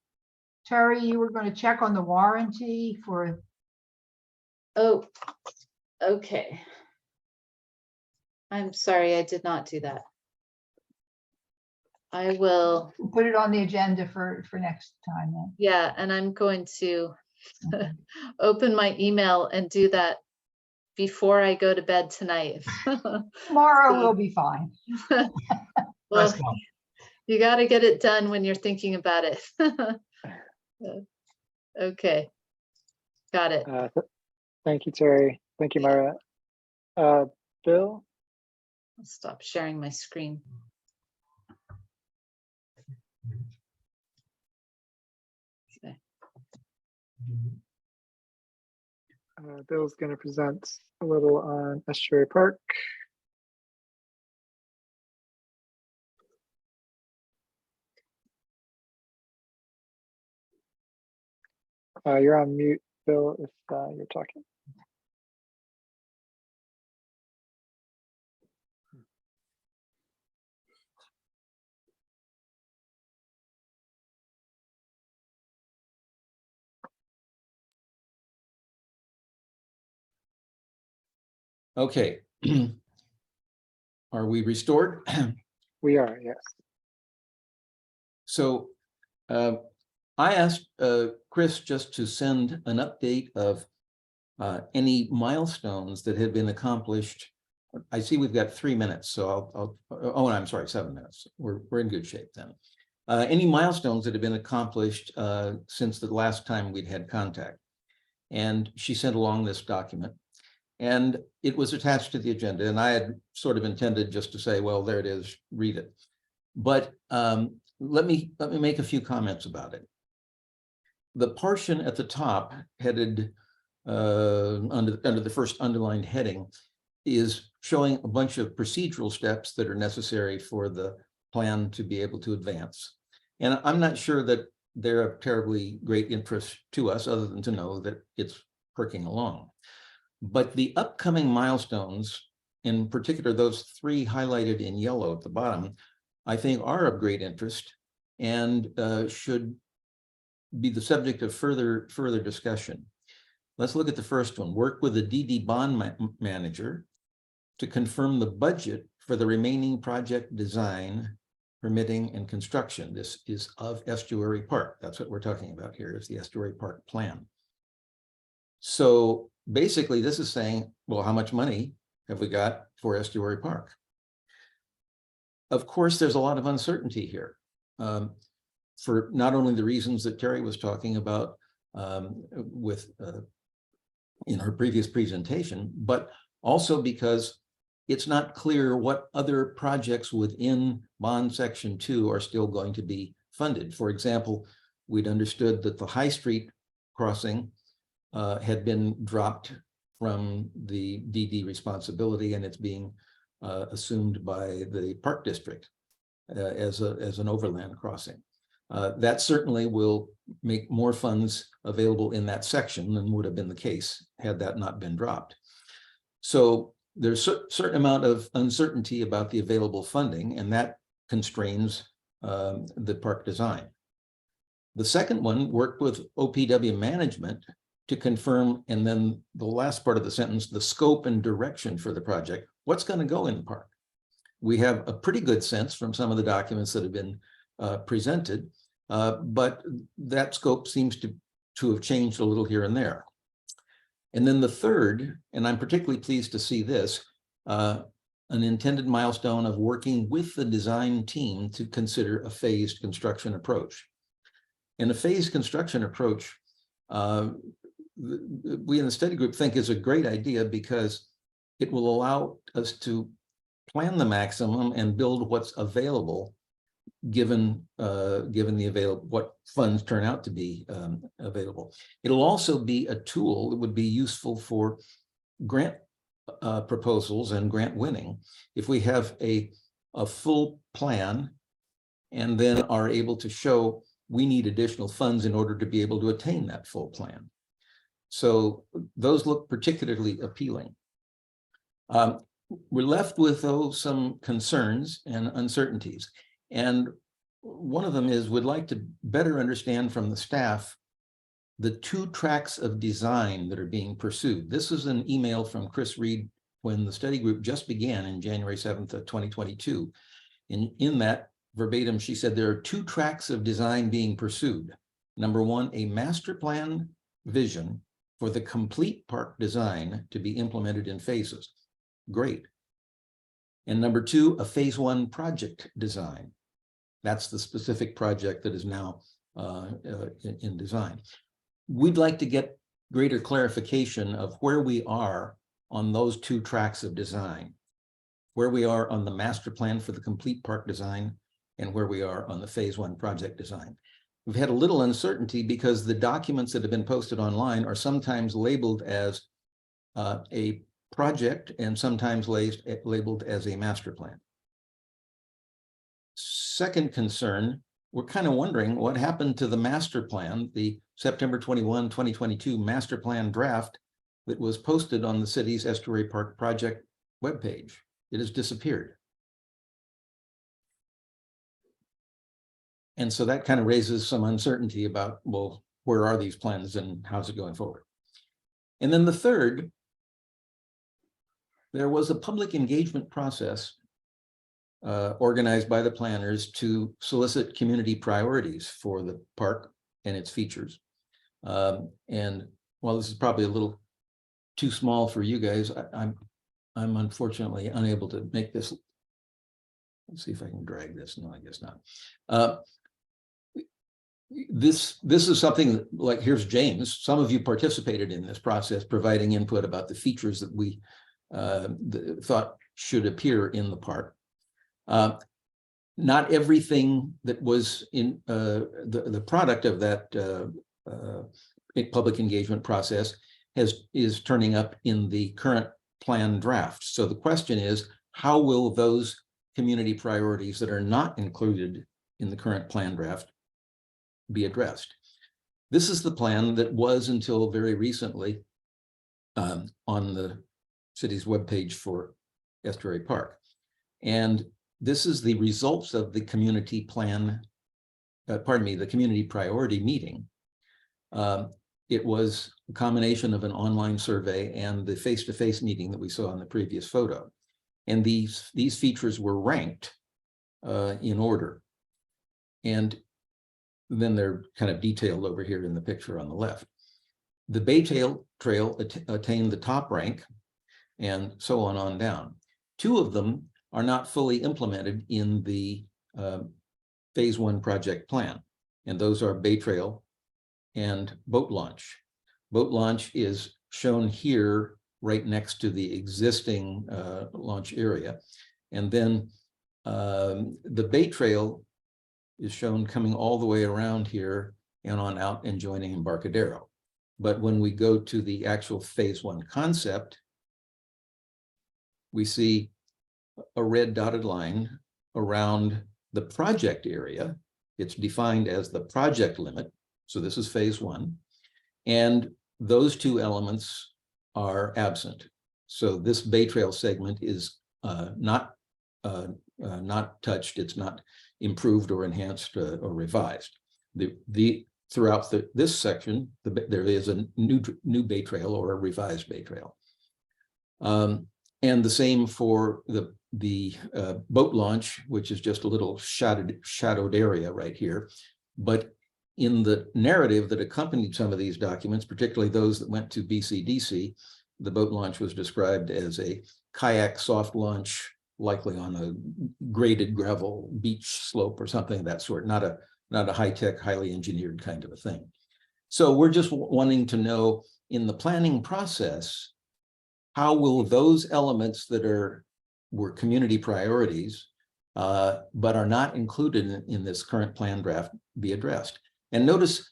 Terry, you were going to check on the warranty for. Oh, okay. I'm sorry, I did not do that. I will put it on the agenda for next time then. Yeah, and I'm going to open my email and do that before I go to bed tonight. Tomorrow will be fine. Well, you got to get it done when you're thinking about it. Okay, got it. Thank you, Terry. Thank you, Myra. Bill? I'll stop sharing my screen. Okay. Bill's going to present a little on Estuary Park. You're on mute, Bill, if you're talking. Okay. Are we restored? We are, yes. So I asked Chris just to send an update of any milestones that had been accomplished. I see we've got 3 minutes, so oh, I'm sorry, 7 minutes. We're in good shape then. Any milestones that have been accomplished since the last time we'd had contact. And she sent along this document. And it was attached to the agenda, and I had sort of intended just to say, well, there it is, read it. But let me make a few comments about it. The portion at the top, headed under the first underlined heading, is showing a bunch of procedural steps that are necessary for the plan to be able to advance. And I'm not sure that they're of terribly great interest to us, other than to know that it's perking along. But the upcoming milestones, in particular, those 3 highlighted in yellow at the bottom, I think are of great interest and should be the subject of further discussion. Let's look at the first one. Work with the DD bond manager to confirm the budget for the remaining project design, permitting, and construction. This is of Estuary Park. That's what we're talking about here, is the Estuary Park plan. So basically, this is saying, well, how much money have we got for Estuary Park? Of course, there's a lot of uncertainty here for not only the reasons that Terry was talking about in her previous presentation, but also because it's not clear what other projects within bond section 2 are still going to be funded. For example, we'd understood that the High Street crossing had been dropped from the DD responsibility, and it's being assumed by the Park District as an overland crossing. That certainly will make more funds available in that section than would have been the case had that not been dropped. So there's a certain amount of uncertainty about the available funding, and that constrains the park design. The second one worked with OPW management to confirm, and then the last part of the sentence, the scope and direction for the project, what's going to go in the park. We have a pretty good sense from some of the documents that have been presented, but that scope seems to have changed a little here and there. And then the third, and I'm particularly pleased to see this, an intended milestone of working with the design team to consider a phased construction approach. And a phased construction approach, we in the study group think is a great idea because it will allow us to plan the maximum and build what's available given what funds turn out to be available. It'll also be a tool that would be useful for grant proposals and grant winning if we have a full plan and then are able to show we need additional funds in order to be able to attain that full plan. So those look particularly appealing. We're left with, though, some concerns and uncertainties. And one of them is we'd like to better understand from the staff the 2 tracks of design that are being pursued. This is an email from Chris Reed when the study group just began in January 7th of 2022. And in that verbatim, she said there are 2 tracks of design being pursued. Number 1, a master plan vision for the complete park design to be implemented in phases. Great. And number 2, a phase 1 project design. That's the specific project that is now in design. We'd like to get greater clarification of where we are on those 2 tracks of design, where we are on the master plan for the complete park design and where we are on the phase 1 project design. We've had a little uncertainty because the documents that have been posted online are sometimes labeled as a project and sometimes labeled as a master plan. Second concern, we're kind of wondering what happened to the master plan, the September 21, 2022 master plan draft that was posted on the city's Estuary Park project webpage. It has disappeared. And so that kind of raises some uncertainty about, well, where are these plans and how's it going forward? And then the third, there was a public engagement process organized by the planners to solicit community priorities for the park and its features. And while this is probably a little too small for you guys, I'm unfortunately unable to make this. Let's see if I can drag this. No, I guess not. This is something that, like, here's James. Some of you participated in this process, providing input about the features that we thought should appear in the park. Not everything that was in the product of that public engagement process is turning up in the current plan draft. So the question is, how will those community priorities that are not included in the current plan draft be addressed? This is the plan that was until very recently on the city's webpage for Estuary Park. And this is the results of the community plan, the community priority meeting. It was a combination of an online survey and the face-to-face meeting that we saw in the previous photo. And these features were ranked in order. And then they're kind of detailed over here in the picture on the left. The Bay Trail attained the top rank, and so on down. 2 of them are not fully implemented in the phase 1 project plan. And those are Bay Trail and boat launch. Boat launch is shown here right next to the existing launch area. And then the bait trail is shown coming all the way around here and on out and joining Embarcadero. But when we go to the actual phase 1 concept, we see a red dotted line around the project area. It's defined as the project limit. So this is phase 1. And those two elements are absent. So this bay trail segment is not touched. It's not improved or enhanced or revised. Throughout this section, there is a new bay trail or a revised bay trail. And the same for the boat launch, which is just a little shadowed area right here. But in the narrative that accompanied some of these documents, particularly those that went to BCDC, the boat launch was described as a kayak soft launch, likely on a graded gravel beach slope or something of that sort, not a high-tech, highly engineered kind of a thing. So we're just wanting to know in the planning process, how will those elements that were community priorities, but are not included in this current plan draft be addressed? And notice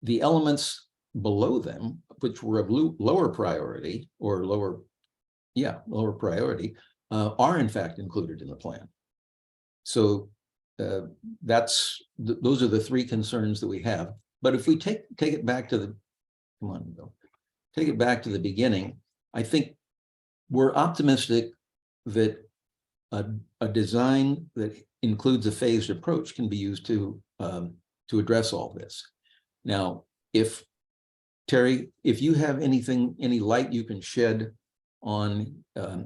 the elements below them, which were of lower priority or lower priority, are in fact included in the plan. So those are the three concerns that we have. But if we take it back to the, come on, Bill, take it back to the beginning, I think we're optimistic that a design that includes a phased approach can be used to address all this. Now, Terry, if you have any light you can shed on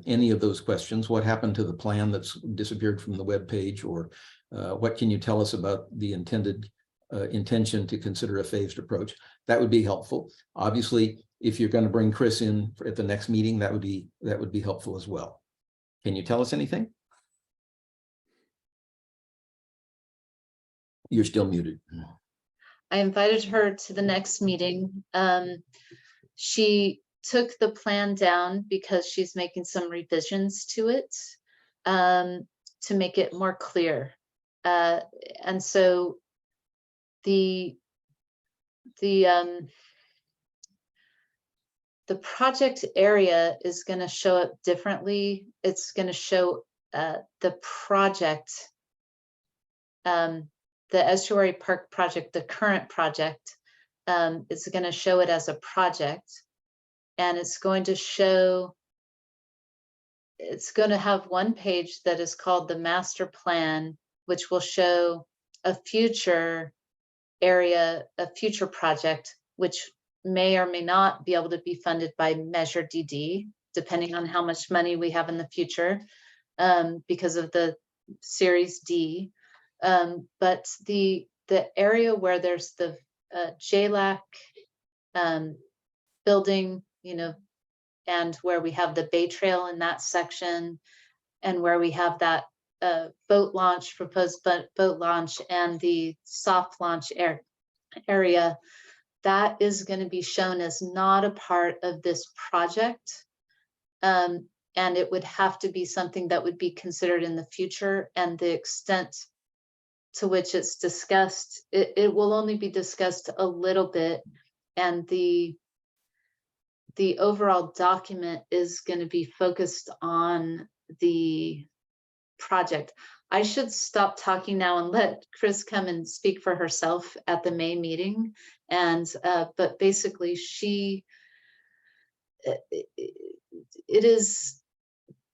any of those questions, what happened to the plan that's disappeared from the web page, or what can you tell us about the intention to consider a phased approach? That would be helpful. Obviously, if you're going to bring Chris in at the next meeting, that would be helpful as well. Can you tell us anything? You're still muted. I invited her to the next meeting. She took the plan down because she's making some revisions to it to make it more clear. And so the project area is going to show up differently. It's going to show the project, the Estuary Park project, the current project. It's going to show it as a project, and it's going to have one page that is called the master plan, which will show a future area, a future project, which may or may not be able to be funded by Measure DD, depending on how much money we have in the future, because of the Series D. But the area where there's the JLAC building, and where we have the bay trail in that section, and where we have that boat launch, proposed boat launch, and the soft launch area, that is going to be shown as not a part of this project. And it would have to be something that would be considered in the future, and the extent to which it's discussed, it will only be discussed a little bit, and the overall document is going to be focused on the project. I should stop talking now and let Chris come and speak for herself at the May meeting. And but basically,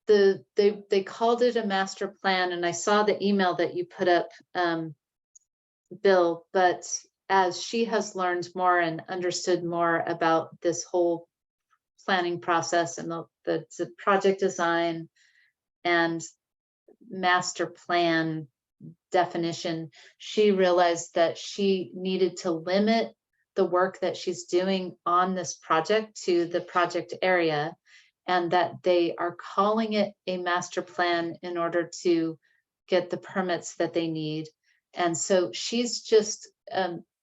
they called it a master plan, and I saw the email that you put up, Bill. But as she has learned more and understood more about this whole planning process and the project design and master plan definition, she realized that she needed to limit the work that she's doing on this project to the project area, and that they are calling it a master plan in order to get the permits that they need. And so she's just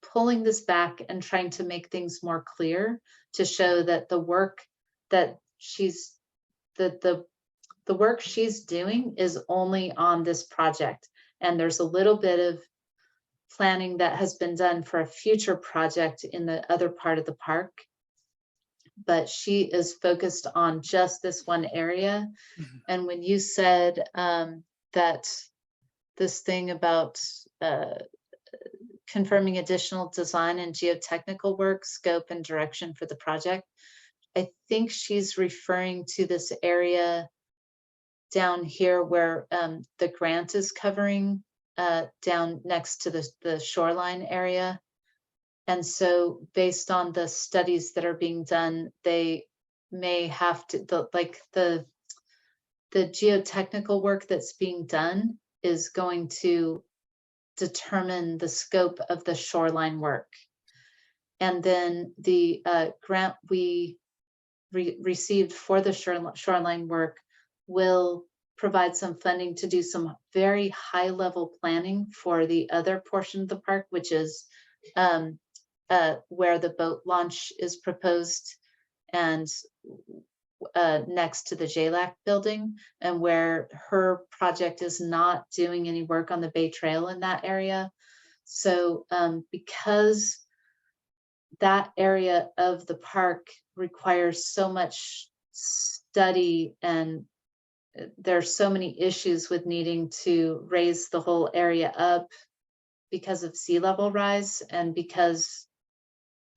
pulling this back and trying to make things more clear, to show that the work that the work she's doing is only on this project. And there's a little bit of planning that has been done for a future project in the other part of the park. But she is focused on just this one area. And when you said that this thing about confirming additional design and geotechnical work, scope, and direction for the project, I think she's referring to this area down here where the grant is covering down next to the shoreline area. And so based on the studies that are being done, they may have to, the geotechnical work that's being done is going to determine the scope of the shoreline work. And then the grant we received for the shoreline work will provide some funding to do some very high level planning for the other portion of the park, which is where the boat launch is proposed and next to the JLAC building, and where her project is not doing any work on the Bay Trail in that area. So because that area of the park requires so much study, and there's so many issues with needing to raise the whole area up because of sea level rise, and because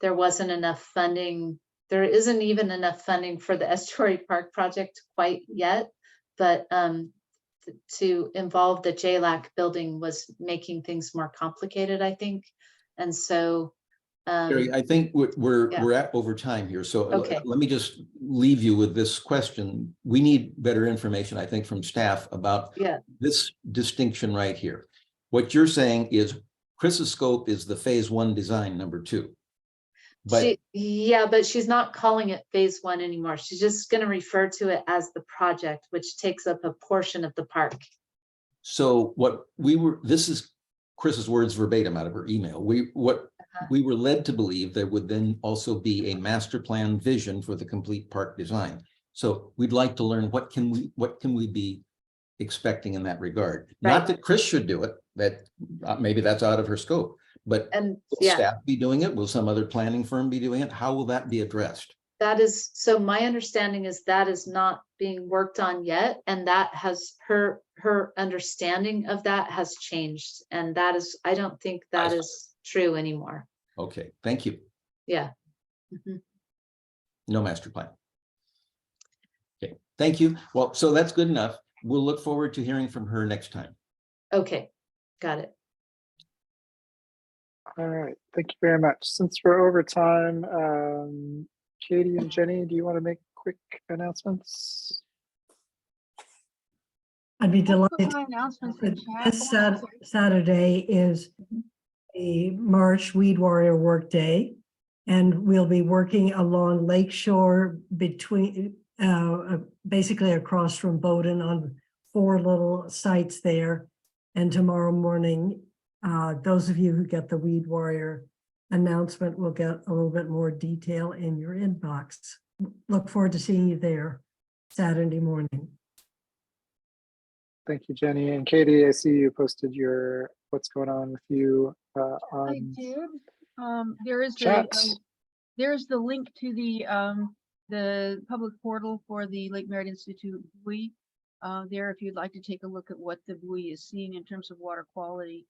there wasn't enough funding, there isn't even enough funding for the Estuary Park project quite yet, but to involve the JLAC building was making things more complicated, I think. And so Terry, I think we're at over time here. So okay. Let me just leave you with this question. We need better information, I think, from staff about this distinction right here. What you're saying is Chris's scope is the phase 1 design, number 2. But but she's not calling it phase 1 anymore. She's just going to refer to it as the project, which takes up a portion of the park. So this is Chris's words verbatim out of her email. We were led to believe there would then also be a master plan vision for the complete park design. So we'd like to learn what can we be expecting in that regard. Right. Not that Chris should do it, that maybe that's out of her scope, but will staff be doing it? Will some other planning firm be doing it? How will that be addressed? That is, so my understanding is that is not being worked on yet, and that has her understanding of that has changed, and that is, I don't think that is true anymore. Okay, thank you. Yeah. No master plan. Okay, thank you. Well, so that's good enough. We'll look forward to hearing from her next time. Okay, got it. All right, thank you very much. Since we're over time, Katie and Jenny, do you want to make quick announcements? I'd be delighted. My announcements. This Saturday is the March Weed Warrior Work Day, and we'll be working along Lakeshore between basically across from Bowdoin on 4 little sites there. And tomorrow morning, those of you who get the Weed Warrior announcement will get a little bit more detail in your inbox. Look forward to seeing you there Saturday morning. Thank you, Jenny. And Katie, I see you posted your what's going on with you on I did. There is chat. There's the link to the public portal for the Lake Merritt Institute buoy. There, if you'd like to take a look at what the buoy is seeing in terms of water quality.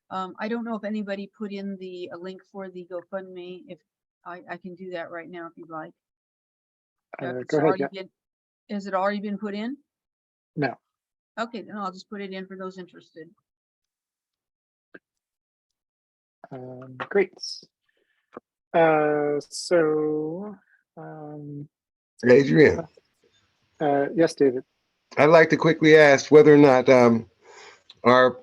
I don't know if anybody put in the link for the GoFundMe. If I can do that right now, if you'd like. Go ahead. Yeah. Has it already been put in? No. Okay, then I'll just put it in for those interested. Great. Adrian. Yes, David. I'd like to quickly ask whether or not our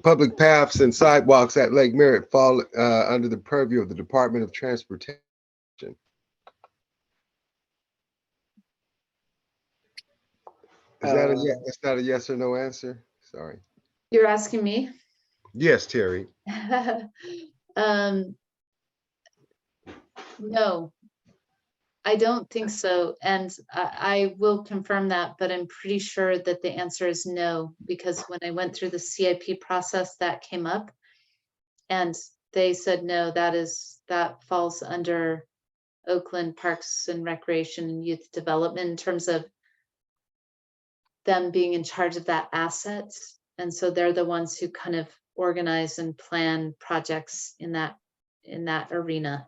public paths and sidewalks at Lake Merritt fall under the purview of the Department of Transportation. Is that that's not a yes or no answer? Sorry. You're asking me? Yes, Terry. No. I don't think so. And I will confirm that, but I'm pretty sure that the answer is no, because when I went through the CIP process, that came up. And they said, no, that falls under Oakland Parks and Recreation and Youth Development in terms of them being in charge of that asset. And so they're the ones who kind of organize and plan projects in that arena.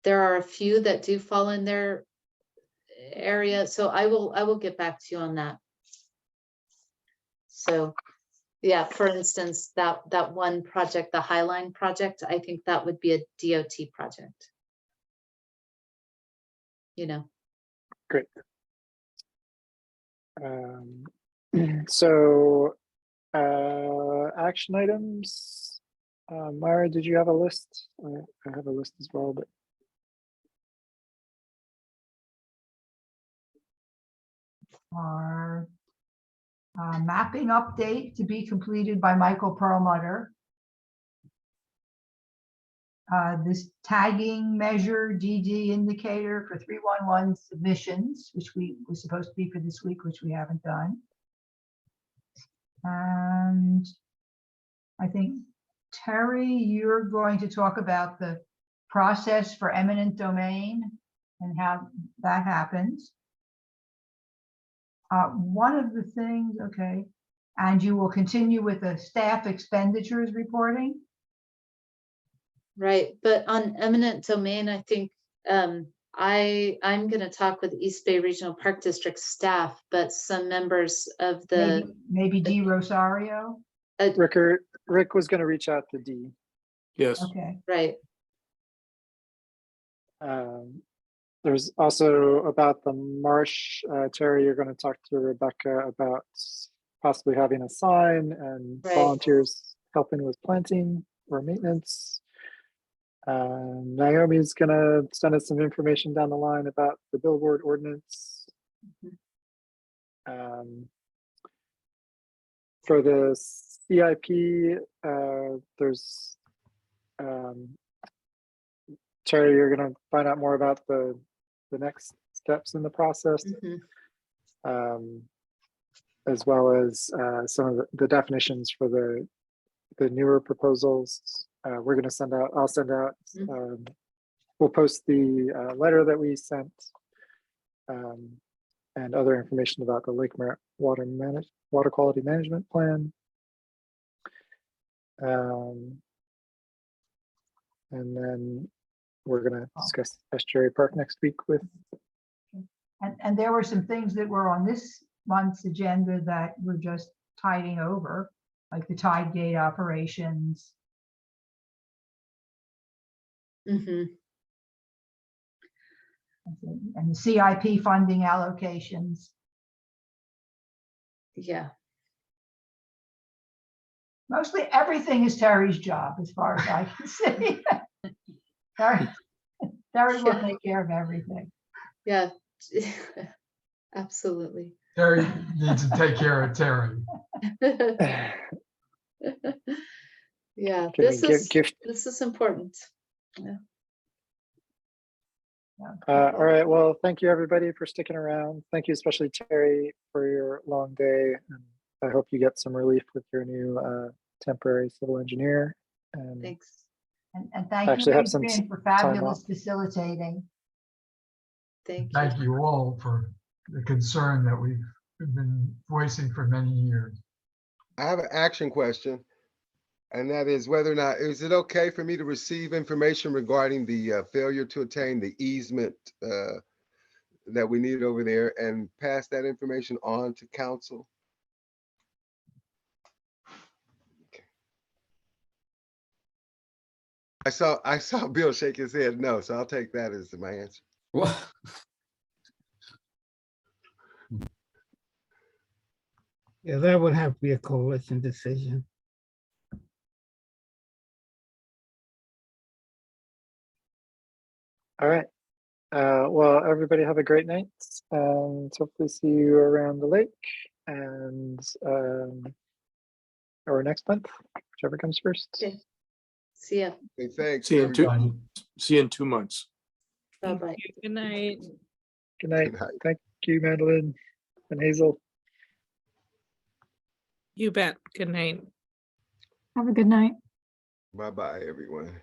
There are a few that do fall in their area, so I will get back to you on that. So yeah, for instance, that one project, the Highline project, I think that would be a DOT project. You know. Great. So action items. Myra, did you have a list? I have a list as well, but Our mapping update to be completed by Michael Perlmutter. This tagging measure DD indicator for 311 submissions, which was supposed to be for this week, which we haven't done. And I think, Terry, you're going to talk about the process for eminent domain and how that happens. One of the things, okay, and you will continue with the staff expenditures reporting. Right, but on eminent domain, I think I'm going to talk with East Bay Regional Park District staff, but some members of the maybe D. Rosario. Rick was going to reach out to D. Yes. Okay. Right. There's also about the marsh. Terry, you're going to talk to Rebecca about possibly having a sign and volunteers helping with planting or maintenance. Naomi's going to send us some information down the line about the billboard ordinance. For the CIP, there's Terry, you're going to find out more about the next steps in the process, as well as some of the definitions for the newer proposals. We're going to send out, I'll send out, we'll post the letter that we sent and other information about the Lake Merritt water quality management plan. And then we're going to discuss Estuary Park next week with. And there were some things that were on this month's agenda that we're just tiding over, like the tide gate operations. And the CIP funding allocations. Yeah. Mostly everything is Terry's job, as far as I can see. Terry will take care of everything. Yeah, absolutely. Terry needs to take care of Terry. Yeah, this is important. Yeah. All right, well, thank you everybody for sticking around. Thank you especially Terry for your long day, and I hope you get some relief with your new temporary civil engineer. And thanks. And thank you, Adrian, for fabulous facilitating. Thank you all for the concern that we've been voicing for many years. I have an action question, and that is whether or not, is it okay for me to receive information regarding the failure to attain the easement that we need over there and pass that information on to council? Okay. I saw Bill shake his head no, so I'll take that as my answer. Well, yeah, that would have to be a coalition decision. all right. Well, everybody have a great night, and hopefully see you around the lake and or next month, whichever comes first. Okay. See ya. Okay, thanks. See you in 2 months. Bye-bye. Good night. Good night. Good night. Thank you, Madeline and Hazel. You bet. Good night. Have a good night. Bye-bye, everyone.